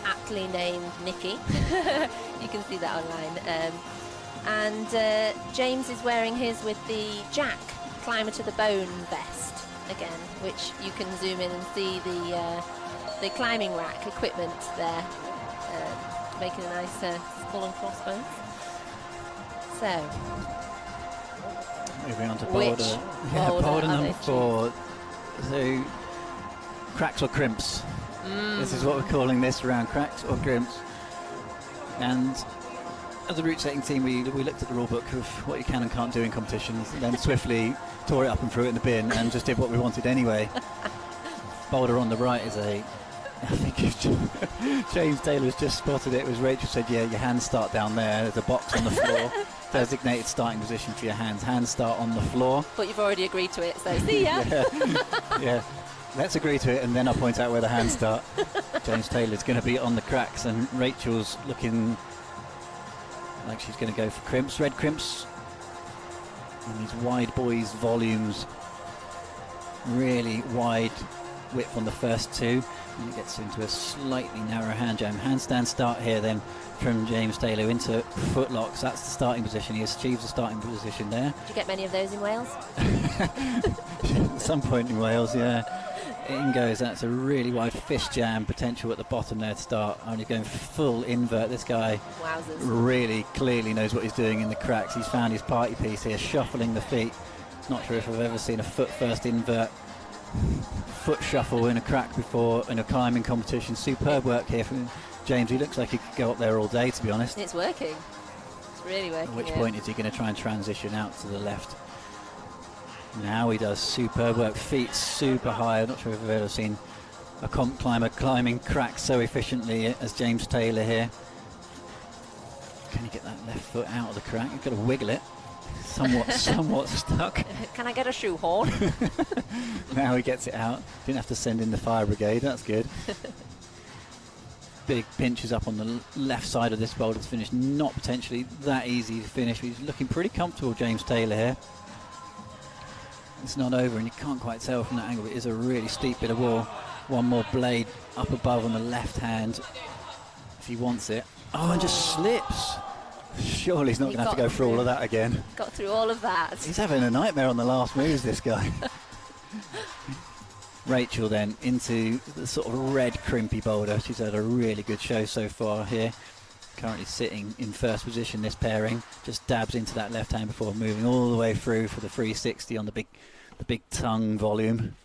Aptly named Nikki. You can see that online. And James is wearing his with the Jack Climber to the Bone vest again, which you can zoom in and see the climbing rack equipment there, making a nice skull and crossbones. So, moving on to boulder. Boulder number 4. So, cracks or crimps. This is what we're calling this round, cracks or crimps. And as a route setting team, we looked at the rule book of what you can and can't do in competitions, and then swiftly tore it up and threw it in the bin and just did what we wanted anyway. Boulder on the right is I think if James Taylor's just spotted it. It was Rachel said, yeah, your hands start down there. There's a box on the floor. Designated starting position for your hands. Hands start on the floor. But you've already agreed to it, so see ya. Yeah. Let's agree to it, and then I'll point out where the hands start. James Taylor's going to be on the cracks, and Rachel's looking like she's going to go for crimps, red crimps. And these wide boys volumes, really wide width on the first two, and it gets into a slightly narrow hand jam. Handstand start here then from James Taylor into footlocks. That's the starting position. He achieves the starting position there. Did you get many of those in Wales? At some point in Wales, yeah. In goes, that's a really wide fish jam potential at the bottom there to start. Only going full invert. This guy really clearly knows what he's doing in the cracks. He's found his party piece here, shuffling the feet. Not sure if I've ever seen a foot first invert, foot shuffle in a crack before in a climbing competition. Superb work here from James. He looks like he could go up there all day, to be honest. It's working. It's really working. At which point is he going to try and transition out to the left? Now he does superb work, feet super high. I'm not sure if I've ever seen a comp climber climbing cracks so efficiently as James Taylor here. Can you get that left foot out of the crack? You've got to wiggle it. Somewhat stuck. Can I get a shoehorn? Now he gets it out. Didn't have to send in the fire brigade. That's good. Big pinches up on the left side of this boulder's finish. Not potentially that easy to finish. He's looking pretty comfortable, James Taylor here. It's not over, and you can't quite tell from that angle, but it is a really steep bit of wall. One more blade up above on the left hand if he wants it. Oh, and just slips. Surely he's not going to have to go through all of that again. Got through all of that. He's having a nightmare on the last moves, this guy. Rachel then into the sort of red crimpy boulder. She's had a really good show so far here. Currently sitting in first position, this pairing. Just dabs into that left hand before moving all the way through for the 360 on the big tongue volume.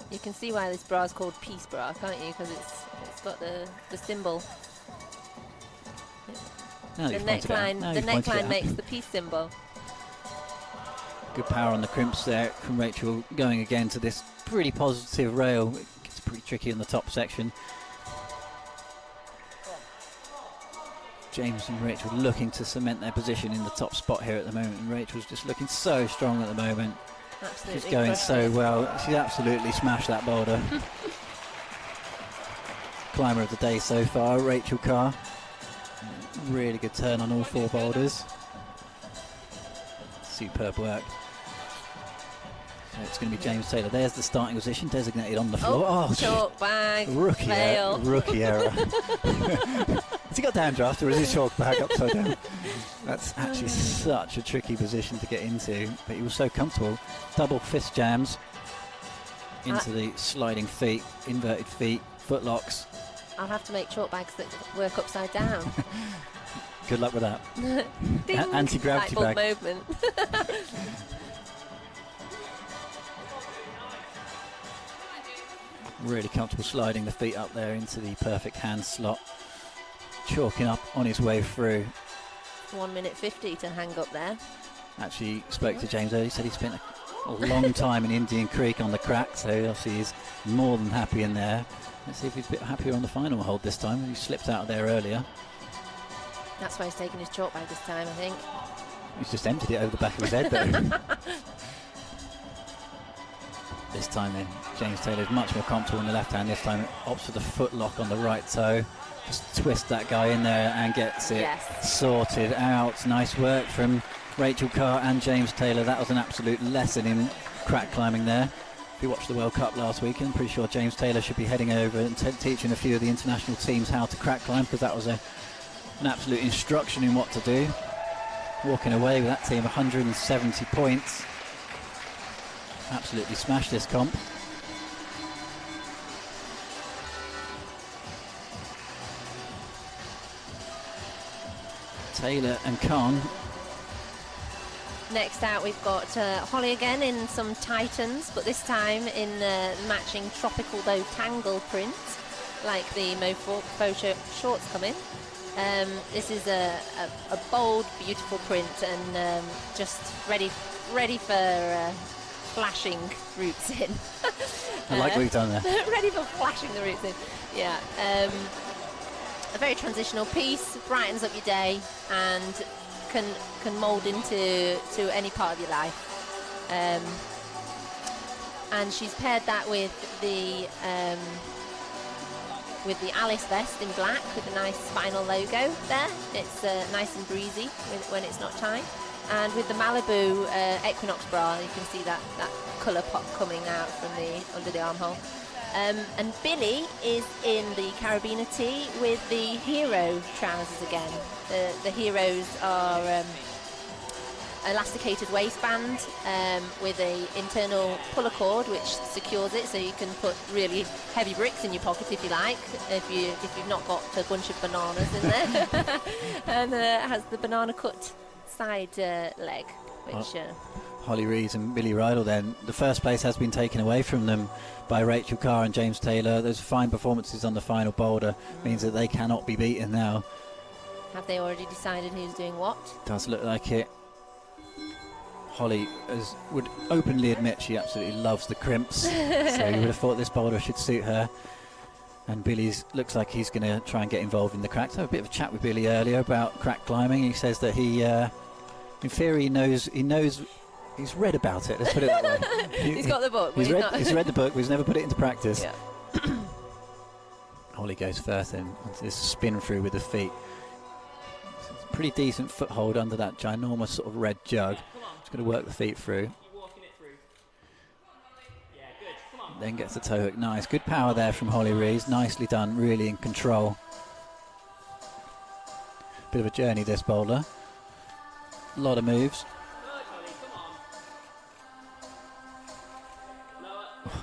You can see why this bra is called Peace Bra, can't you? Because it's got the symbol. The neckline makes the peace symbol. Good power on the crimps there from Rachel, going again to this pretty positive rail. It gets pretty tricky in the top section. James and Rachel looking to cement their position in the top spot here at the moment, and Rachel's just looking so strong at the moment. Absolutely. She's going so well. She's absolutely smashed that boulder. Climber of the day so far, Rachel Carr. Really good turn on all 4 boulders. Superb work. So it's going to be James Taylor. There's the starting position, designated on the floor. Oh, chalk bag. Rookie error. Has he got down draft, or is his chalk bag upside down? That's actually such a tricky position to get into, but he was so comfortable. Double fist jams into the sliding feet, inverted feet, foot locks. I'll have to make chalk bags that work upside down. Good luck with that. Anti-gravity bag. Movement. Really comfortable sliding the feet up there into the perfect hand slot. Chalking up on his way through. 1 minute 50 to hang up there. Actually spoke to James earlier. He said he spent a long time in Indian Creek on the crack, so obviously he's more than happy in there. Let's see if he's a bit happier on the final hold this time. He slipped out of there earlier. That's why he's taking his chalk bag this time, I think. He's just emptied it over the back of his head though. This time then, James Taylor's much more comfortable in the left hand this time. It opts for the foot lock on the right toe. Just twist that guy in there and gets it sorted out. Nice work from Rachel Carr and James Taylor. That was an absolute lesson in crack climbing there. If you watched the World Cup last week, I'm pretty sure James Taylor should be heading over and teaching a few of the international teams how to crack climb, because that was an absolute instruction in what to do. Walking away with that team 170 points. Absolutely smashed this comp. Taylor and Khan. Next out we've got Holly again in some Titans, but this time in matching tropical though tangle print, like the Mofo shorts come in. This is a bold, beautiful print, and just ready for flashing roots in. I like what we've done there. Ready for flashing the roots in. Yeah. A very transitional piece, brightens up your day, and can mould into any part of your life. And she's paired that with the Alice vest in black with a nice spinal logo there. It's nice and breezy when it's not time. And with the Malibu Equinox bra, you can see that colour pop coming out from under the armhole. And Billy is in the Carabiner tee with the Hero trousers again. The Heroes are elasticated waistband with a internal puller cord which secures it, so you can put really heavy bricks in your pocket if you like, if you've not got a bunch of bananas in there. And it has the banana cut side leg, which Holly Rees and Billy Rydell then. The first place has been taken away from them by Rachel Carr and James Taylor. Those fine performances on the final boulder means that they cannot be beaten now. Have they already decided who's doing what? Does look like it. Holly would openly admit she absolutely loves the crimps, so you would have thought this boulder should suit her. And Billy's looks like he's going to try and get involved in the cracks. I had a bit of a chat with Billy earlier about crack climbing. He says that he, in theory, he knows. He's read about it, let's put it that way. He's got the book. He's read the book, but he's never put it into practice. Yeah. Holly goes first then onto this spin through with the feet. It's a pretty decent foothold under that ginormous sort of red jug. Just going to work the feet through. Then gets the toe hook. Nice. Good power there from Holly Rees. Nicely done, really in control. Bit of a journey this boulder. A lot of moves.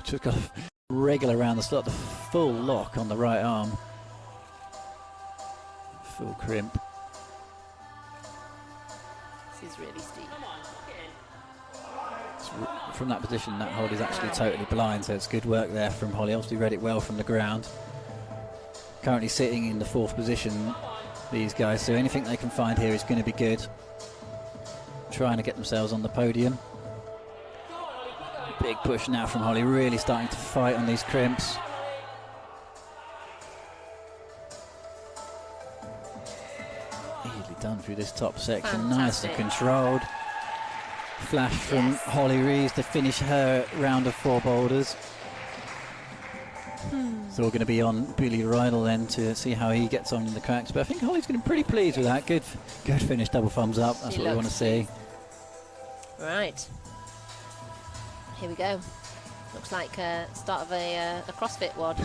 Just got a regular around the slot, the full lock on the right arm. Full crimp. This is really steep. From that position, that hold is actually totally blind, so it's good work there from Holly. Obviously read it well from the ground. Currently sitting in the fourth position, these guys, so anything they can find here is going to be good. Trying to get themselves on the podium. Big push now from Holly, really starting to fight on these crimps. Easily done through this top section. Fantastic. Nice and controlled. Flash from Holly Rees to finish her round of 4 boulders. It's all going to be on Billy Rydell then to see how he gets on in the cracks. But I think Holly's going to be pretty pleased with that. Good finish, double thumbs up. That's what we want to see. Right. Here we go. Looks like start of a CrossFit WOD.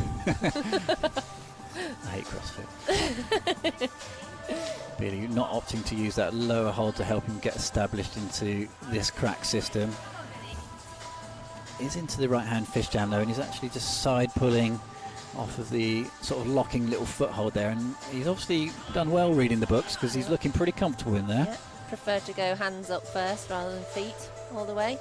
I hate CrossFit. Billy not opting to use that lower hold to help him get established into this crack system. He's into the right hand fish jam though, and he's actually just side pulling off of the sort of locking little foothold there, and he's obviously done well reading the books because he's looking pretty comfortable in there. Yeah. Prefer to go hands up first rather than feet all the way.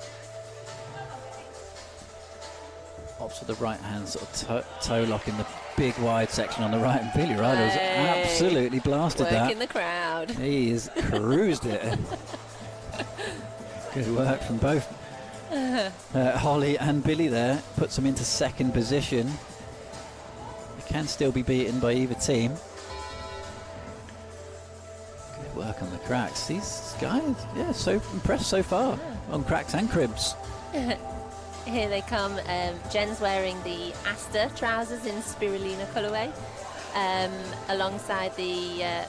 Opts for the right hand sort of toe lock in the big wide section on the right, and Billy Rydell's absolutely blasted that. Working the crowd. He has cruised it. Good work from both Holly and Billy there. Puts them into second position. They can still be beaten by either team. Good work on the cracks. These guys, so impressed so far on cracks and cribs. Here they come. Jen's wearing the Asta trousers in spirulina colourway, alongside the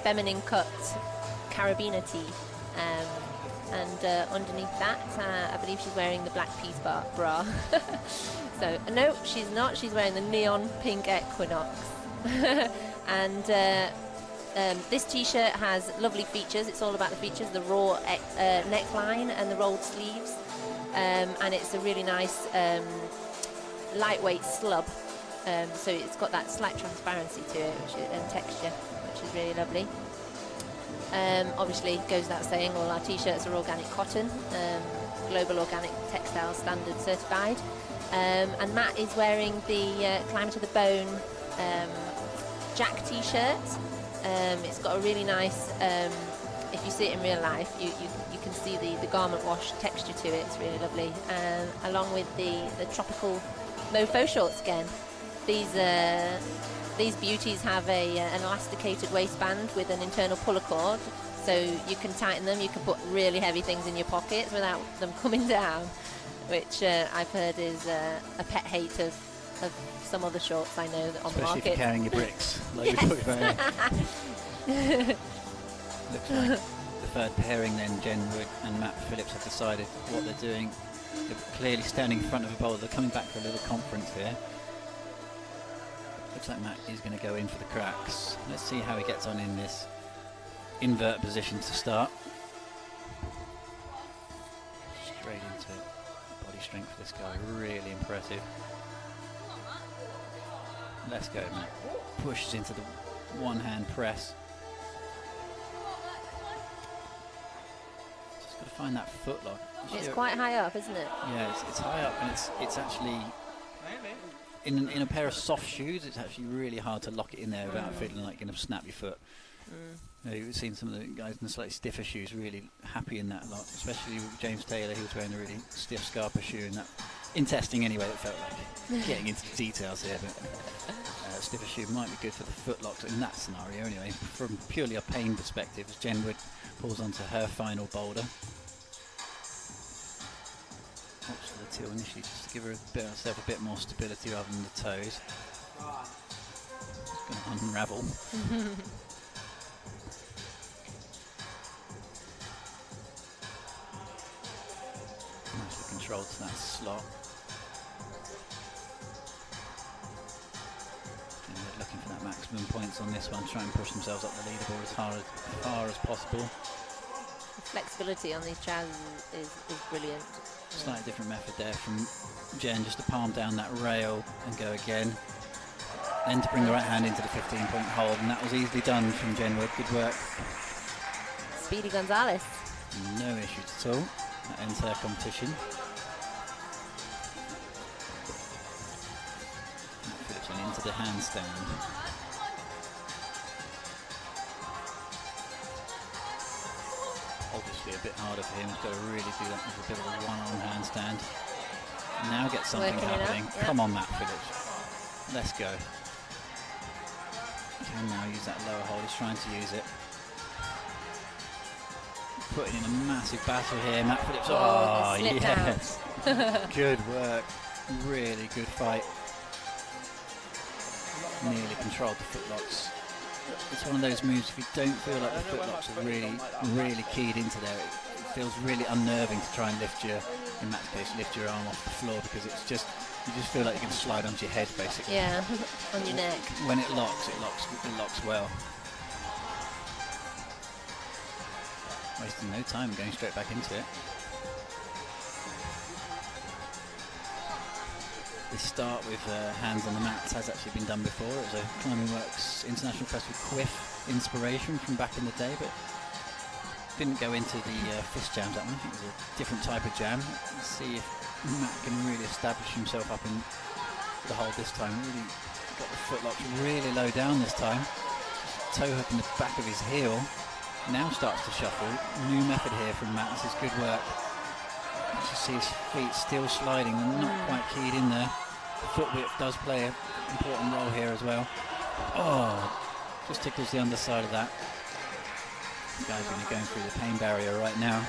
feminine cut carabiner tee. And underneath that, I believe she's wearing the black peas bra. So, no, she's not. She's wearing the neon pink Equinox. And this t-shirt has lovely features. It's all about the features, the raw neckline and the rolled sleeves. And it's a really nice lightweight slub. So it's got that slight transparency to it and texture, which is really lovely. Obviously, goes without saying, all our t-shirts are organic cotton, Global Organic Textile Standard certified. And Matt is wearing the Climber to the Bone Jack t-shirt. It's got a really nice, if you see it in real life, you can see the garment wash texture to it. It's really lovely. Along with the tropical mofo shorts again. These beauties have an elasticated waistband with an internal puller cord, so you can tighten them. You can put really heavy things in your pockets without them coming down, which I've heard is a pet hate of some other shorts I know that on the Especially market. if you're carrying your bricks, like we talked about. Looks like the third pairing then, Jen Wood and Matt Phillips, have decided what they're doing. They're clearly standing in front of a boulder. They're coming back for a little conference here. Looks like Matt is going to go in for the cracks. Let's see how he gets on in this invert position to start. Straight into it. Body strength for this guy, really impressive. Let's go, Matt. Pushes into the one-hand press. Just got to find that footlock. It's quite high up, isn't it? Yeah, it's high up, and it's actually in a pair of soft shoes. It's actually really hard to lock it in there without feeling like you're going to snap your foot. You know, you've seen some of the guys in the slightly stiffer shoes really happy in that lot, especially with James Taylor. He was wearing a really stiff Scarpa shoe, and that, in testing anyway, it felt like getting into the details here, but stiffer shoe might be good for the footlocks in that scenario anyway. From purely a pain perspective, as Jen Wood pulls onto her final boulder. Hops for the till initially just to give herself a bit more stability rather than the toes. It's going to unravel. Nicely controlled to that slot. And they're looking for that maximum points on this one, trying to push themselves up the leaderboard as far as possible. The flexibility on these trousers is brilliant. Slightly different method there from Jen, just to palm down that rail and go again. Then to bring the right hand into the 15-point hold, and that was easily done from Jen Wood. Good work. Speedy Gonzalez. No issues at all. That ends her competition. Phillips went into the handstand. Obviously a bit harder for him. He's got to really do that with a bit of a one-arm handstand. Now get something happening. Yep. Come on, Matt Phillips. Let's go. Can now use that lower hold. He's trying to use it. Putting in a massive battle here, Matt Phillips. Oh, yes. Good work. Really good fight. Nearly controlled the footlocks. It's one of those moves, if you don't feel like the footlocks are really keyed into there, it feels really unnerving to try and lift your, in Matt's case, lift your arm off the floor, because it's just, you just feel like you're going to slide onto your head, basically. Yeah, on your neck. When it locks well. Wasting no time and going straight back into it. This start with hands on the mats has actually been done before. It was a Climbing Works International Festival Quiff inspiration from back in the day, but didn't go into the fist jams that one. I think it was a different type of jam. Let's see if Matt can really establish himself up in the hold this time. Really got the footlocks really low down this time. Toe hook in the back of his heel. Now starts to shuffle. New method here from Matt. This is good work. You see his feet still sliding and not quite keyed in there. Foot width does play an important role here as well. Oh, just tickles the underside of that. The guy's going to go through the pain barrier right now.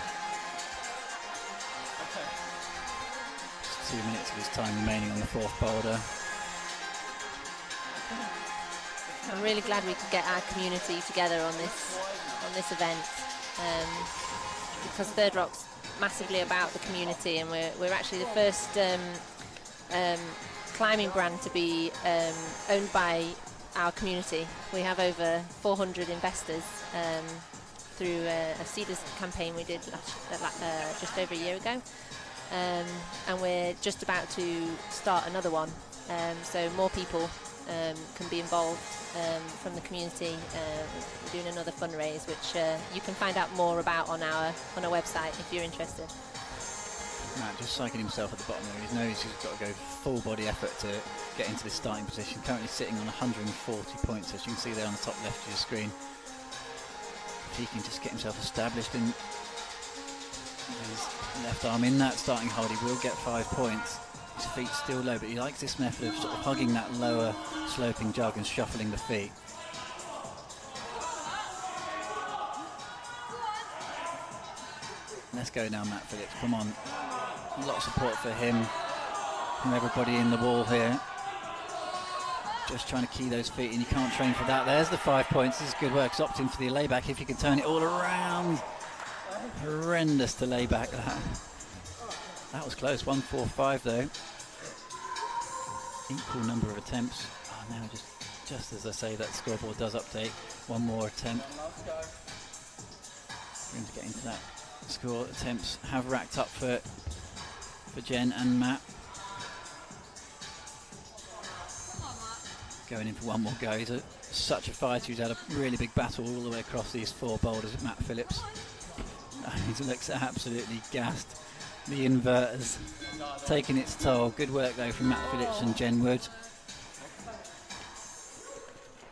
Just 2 minutes of his time remaining on the fourth boulder. I'm really glad we could get our community together on this event, because Third Rock's massively about the community, and we're actually the first climbing brand to be owned by our community. We have over 400 investors through a Seeders campaign we did just over a year ago, and we're just about to start another one, so more people can be involved from the community. We're doing another fundraise, which you can find out more about on our website if you're interested. Matt just psyching himself at the bottom there. He knows he's got to go full body effort to get into this starting position. Currently sitting on 140 points, as you can see there on the top left of your screen. If he can just get himself established in his left arm in that starting hold, he will get 5 points. His feet still low, but he likes this method of sort of hugging that lower sloping jug and shuffling the feet. Let's go now, Matt Phillips, come on. A lot of support for him from everybody in the wall here. Just trying to key those feet, and you can't train for that. There's the 5 points. This is good work. It's opting for the layback. If you can turn it all around. Horrendous to layback that. That was close. 145 though. Equal number of attempts. Oh, now just as I say, that scoreboard does update. One more attempt. We're going to get into that score. Attempts have racked up for Jen and Matt. Going in for one more go. He's such a fighter. He's had a really big battle all the way across these 4 boulders with Matt Phillips. He looks absolutely gassed. The inverters taking its toll. Good work though from Matt Phillips and Jen Wood.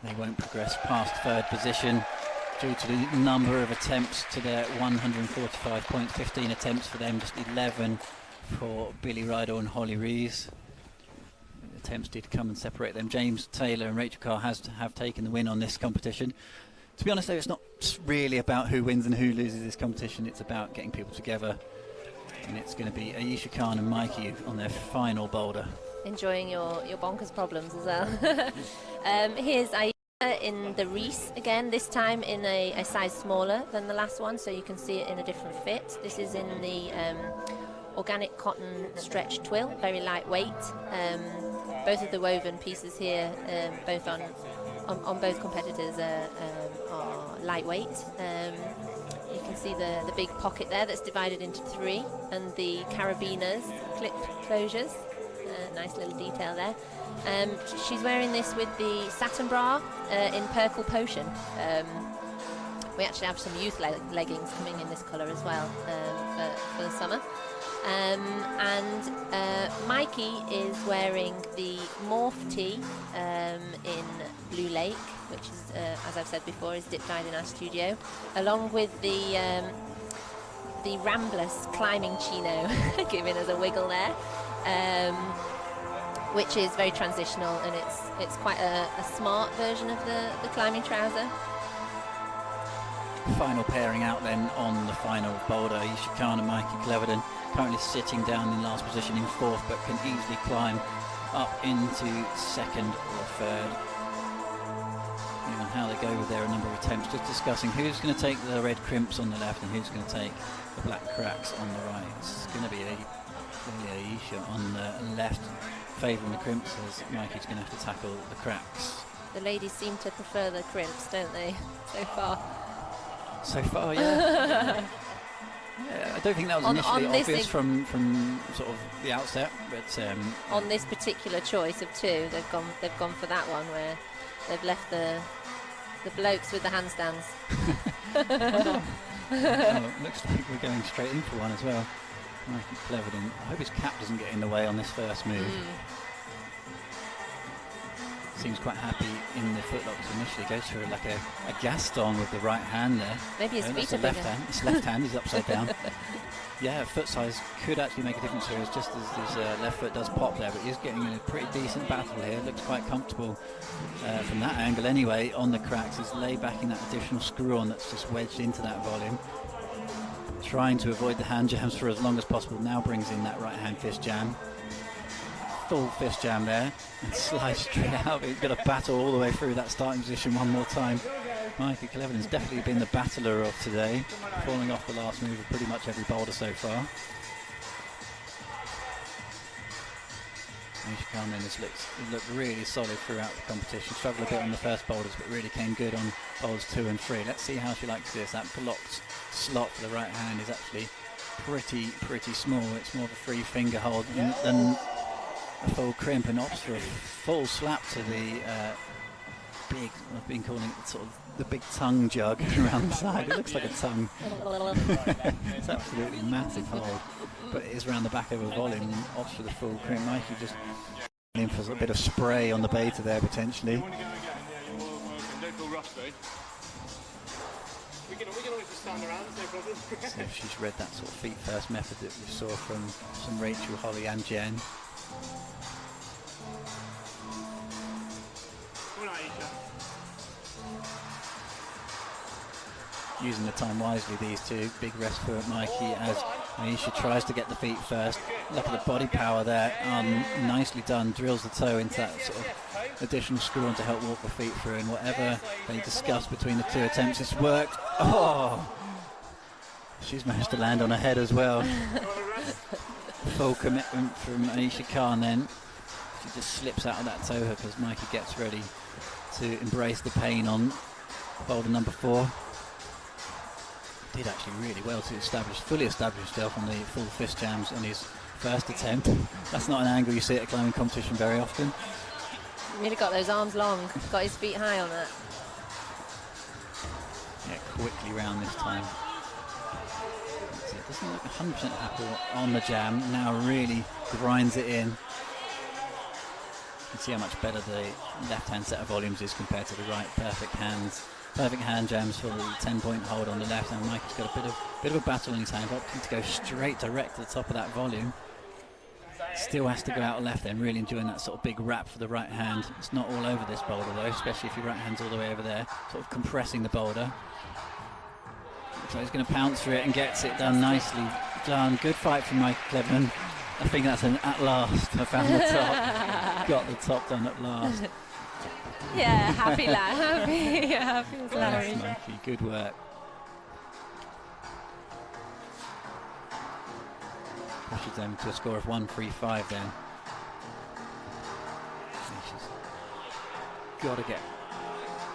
They won't progress past third position due to the number of attempts to their 145 points. 15 attempts for them, just 11 for Billy Rydell and Holly Rees. Attempts did come and separate them. James Taylor and Rachel Carr have taken the win on this competition. To be honest though, it's not really about who wins and who loses this competition. It's about getting people together. And it's going to be Ayesha Khan and Mikey on their final boulder. Enjoying your bonkers problems as well. Here's Ayesha in the Reese again, this time in a size smaller than the last one, so you can see it in a different fit. This is in the organic cotton stretch twill, very lightweight. Both of the woven pieces here, both on both competitors, are lightweight. You can see the big pocket there that's divided into 3, and the carabiners, clip closures. Nice little detail there. She's wearing this with the satin bra in Perkle Potion. We actually have some youth leggings coming in this colour as well for the summer. Mikey is wearing the morph tee in Blue Lake, which is, as I've said before, is dip dyed in our studio, along with the Ramblers climbing chino, giving us a wiggle there, which is very transitional, and it's quite a smart version of the climbing trouser. Final pairing out then on the final boulder. Ayesha Khan and Mikey Cleverden currently sitting down in last position in 4th, but can easily climb up into 2nd or 3rd. Depending on how they go with their number of attempts. Just discussing who's going to take the red crimps on the left and who's going to take the black cracks on the right. It's going to be Ayesha on the left, favouring the crimps, as Mikey's going to have to tackle the cracks. The ladies seem to prefer the crimps, don't they, so far? So far, yeah. Yeah, I don't think that was initially obvious from sort of the outset, but on this particular choice of 2, they've gone for that one where they've left the blokes with the handstands. Looks like we're going straight in for one as well. Mikey Cleverden. I hope his cap doesn't get in the way on this first move. Seems quite happy in the footlocks initially. Goes for like a Gaston with the right hand there. Maybe his feet are left hand. His left hand is upside down. Yeah, foot size could actually make a difference here. It's just as his left foot does pop there, but he's getting in a pretty decent battle here. Looks quite comfortable from that angle anyway on the cracks. He's laid back in that additional screw on that's just wedged into that volume. Trying to avoid the hand jams for as long as possible. Now brings in that right hand fist jam. full fist jam there and slice straight out. He's got to battle all the way through that starting position one more time. Mikey Clevenon's definitely been the battler of today, falling off the last move of pretty much every boulder so far. Aisha Khan then has looked really solid throughout the competition. Struggled a bit on the first boulders, but really came good on boulders 2 and 3. Let's see how she likes this. That blocked slot for the right hand is actually pretty small. It's more of a 3-finger hold than a full crimp, and opts for a full slap to the big, I've been calling it sort of the big tongue jug around the side. It looks like a tongue. It's absolutely massive hold, but it is around the back of a volume, and opts for the full crimp. Mikey just in for a bit of spray on the beta there potentially. We can always just stand around, no problem. So she's read that sort of feet first method that we saw from Rachel, Holly and Jen. Using the time wisely, these two. Big rest for Mikey as Aisha tries to get the feet first. Look at the body power there. Nicely done. Drills the toe into that sort of additional screw-on to help walk the feet through, and whatever they discussed between the 2 attempts, it's worked. Oh! She's managed to land on her head as well. Full commitment from Aisha Khan then. She just slips out of that toe hook as Mikey gets ready to embrace the pain on boulder number 4. Did actually really well to fully establish himself on the full fist jams on his first attempt. That's not an angle you see at a climbing competition very often. Really got those arms long, got his feet high on it. Yeah, quickly round this time. It doesn't look 100% happy on the jam, now really grinds it in. You can see how much better the left-hand set of volumes is compared to the right. Perfect hand jams for the 10-point hold on the left, and Mikey's got a bit of a battle in his hand, opting to go straight direct to the top of that volume. Still has to go out left then, really enjoying that sort of big wrap for the right hand. It's not all over this boulder though, especially if your right hand's all the way over there, sort of compressing the boulder. So he's going to pounce through it and gets it done, nicely done. Good fight from Mikey Cleveland. I think that's an at last. I found the top. Got the top done at last. Yeah, happy lad, happy as Larry. Nice, Mikey, good work. Pushes them to a score of 135 then. She's got to get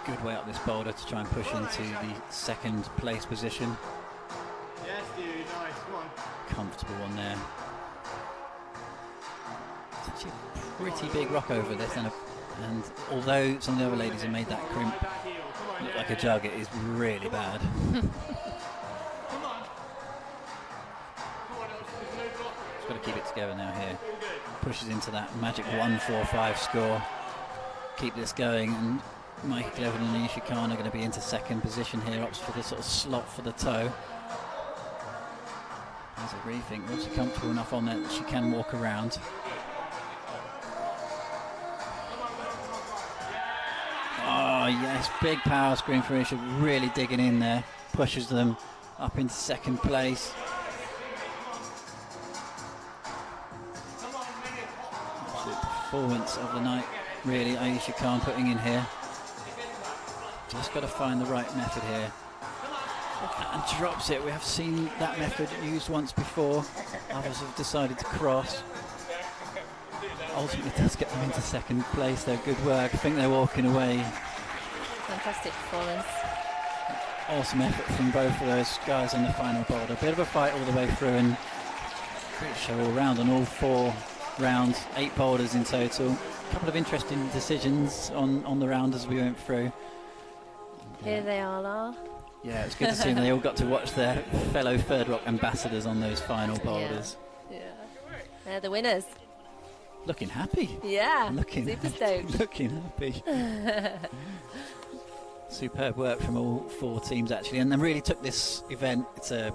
good way up this boulder to try and push into the second place position. Yes, dude, nice, come on. Comfortable one there. It's actually a pretty big rock over this, and although some of the other ladies have made that crimp look like a jug, it is really bad. Just got to keep it together now here. Pushes into that magic 145 score. Keep this going, and Mikey Cleveland and Aisha Khan are going to be into second position here. Opts for the sort of slot for the toe. Has a rethink. Was she comfortable enough on that she can walk around? Oh yes, big power screen for Aisha, really digging in there. Pushes them up into second place. Absolute performance of the night, really. Aisha Khan putting in here. Just got to find the right method here. And drops it. We have seen that method used once before. Others have decided to cross. Ultimately does get them into second place though. Good work. I think they're walking away. Fantastic performance. Awesome effort from both of those guys on the final boulder. Bit of a fight all the way through, and great show all round on all 4 rounds. 8 boulders in total. A couple of interesting decisions on the round as we went through. Here they all are. Yeah, it's good to see them. They all got to watch their fellow Third Rock ambassadors on those final boulders. Yeah. They're the winners. Looking happy. Yeah, Looking super stoked. Looking happy. Superb work from all 4 teams actually, and they really took this event. It's a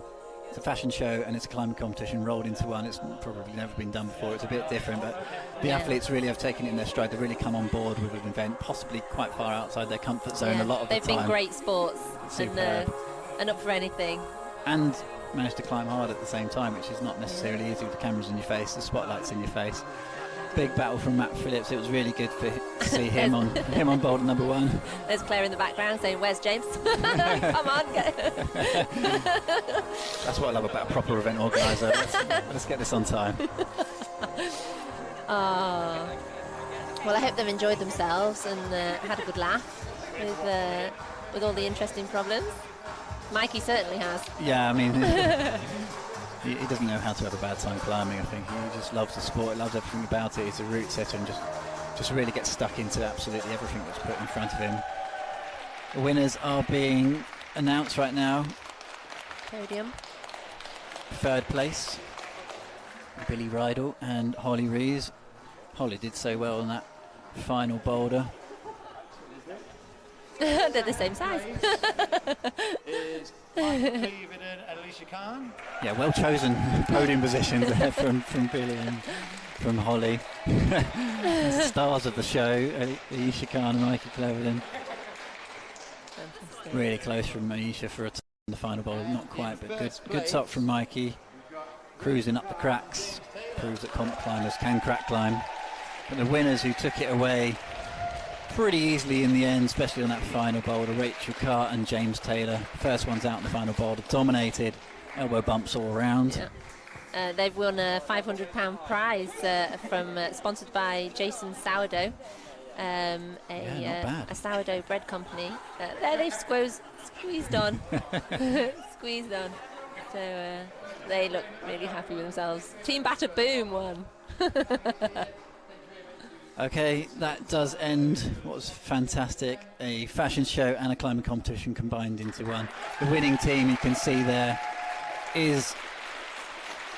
fashion show and it's a climbing competition rolled into one. It's probably never been done before. It's a bit different, but the athletes really have taken it in their stride. They've really come on board with an event, possibly quite far outside their comfort zone a lot of the time. They've been great sports and up for anything. And managed to climb hard at the same time, which is not necessarily easy with the cameras in your face, the spotlights in your face. big battle from Matt Phillips. It was really good to see him on boulder number 1. There's Claire in the background saying, "Where's James? Come on, get." That's what I love about a proper event organiser. Let's get this on time. Oh. Well, I hope they've enjoyed themselves and had a good laugh with all the interesting problems. Mikey certainly has. Yeah, I mean, he doesn't know how to have a bad time climbing. I think he just loves the sport, loves everything about it. He's a route setter and just really gets stuck into absolutely everything that's put in front of him. The winners are being announced right now. Podium. 3rd place, Billy Rydell and Holly Rees. Holly did so well on that final boulder. They're the same size. Is Cleveland and Alicia Khan. Yeah, well chosen podium positions there from Billy and from Holly. Stars of the show, Alicia Khan and Mikey Cleveland. Really close from Aisha for a top in the final boulder. Not quite, but good top from Mikey. Cruising up the cracks. Proves that comp climbers can crack climb. But the winners who took it away pretty easily in the end, especially on that final boulder, Rachel Carr and James Taylor. First ones out in the final boulder, dominated, elbow bumps all around. Yeah. They've won a £500 prize from sponsored by Jason Sourdough, a sourdough bread company. There they've squeezed on, squeezed on. So they look really happy with themselves. Team Batter Boom won. Okay, that does end what was fantastic, a fashion show and a climbing competition combined into one. The winning team you can see there is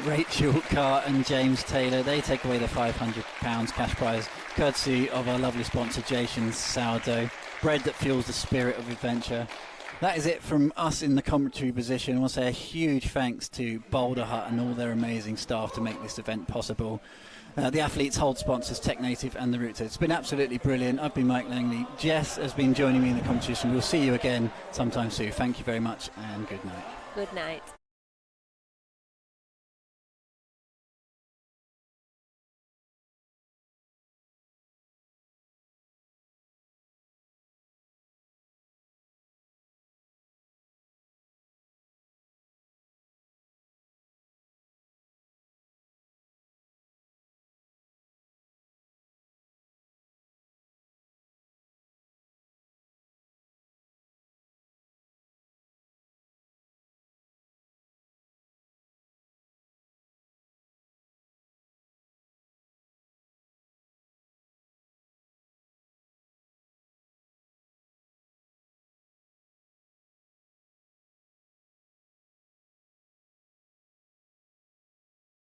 Rachel Carr and James Taylor. They take away the £500 cash prize, courtesy of our lovely sponsor Jason Sourdough, bread that fuels the spirit of adventure. That is it from us in the commentary position. I want to say a huge thanks to Boulderhut and all their amazing staff to make this event possible. The athletes, hold sponsors, Tech Native and the Route. It's been absolutely brilliant. I've been Mike Langley. Jess has been joining me in the competition. We'll see you again sometime soon. Thank you very much and good night. Good night.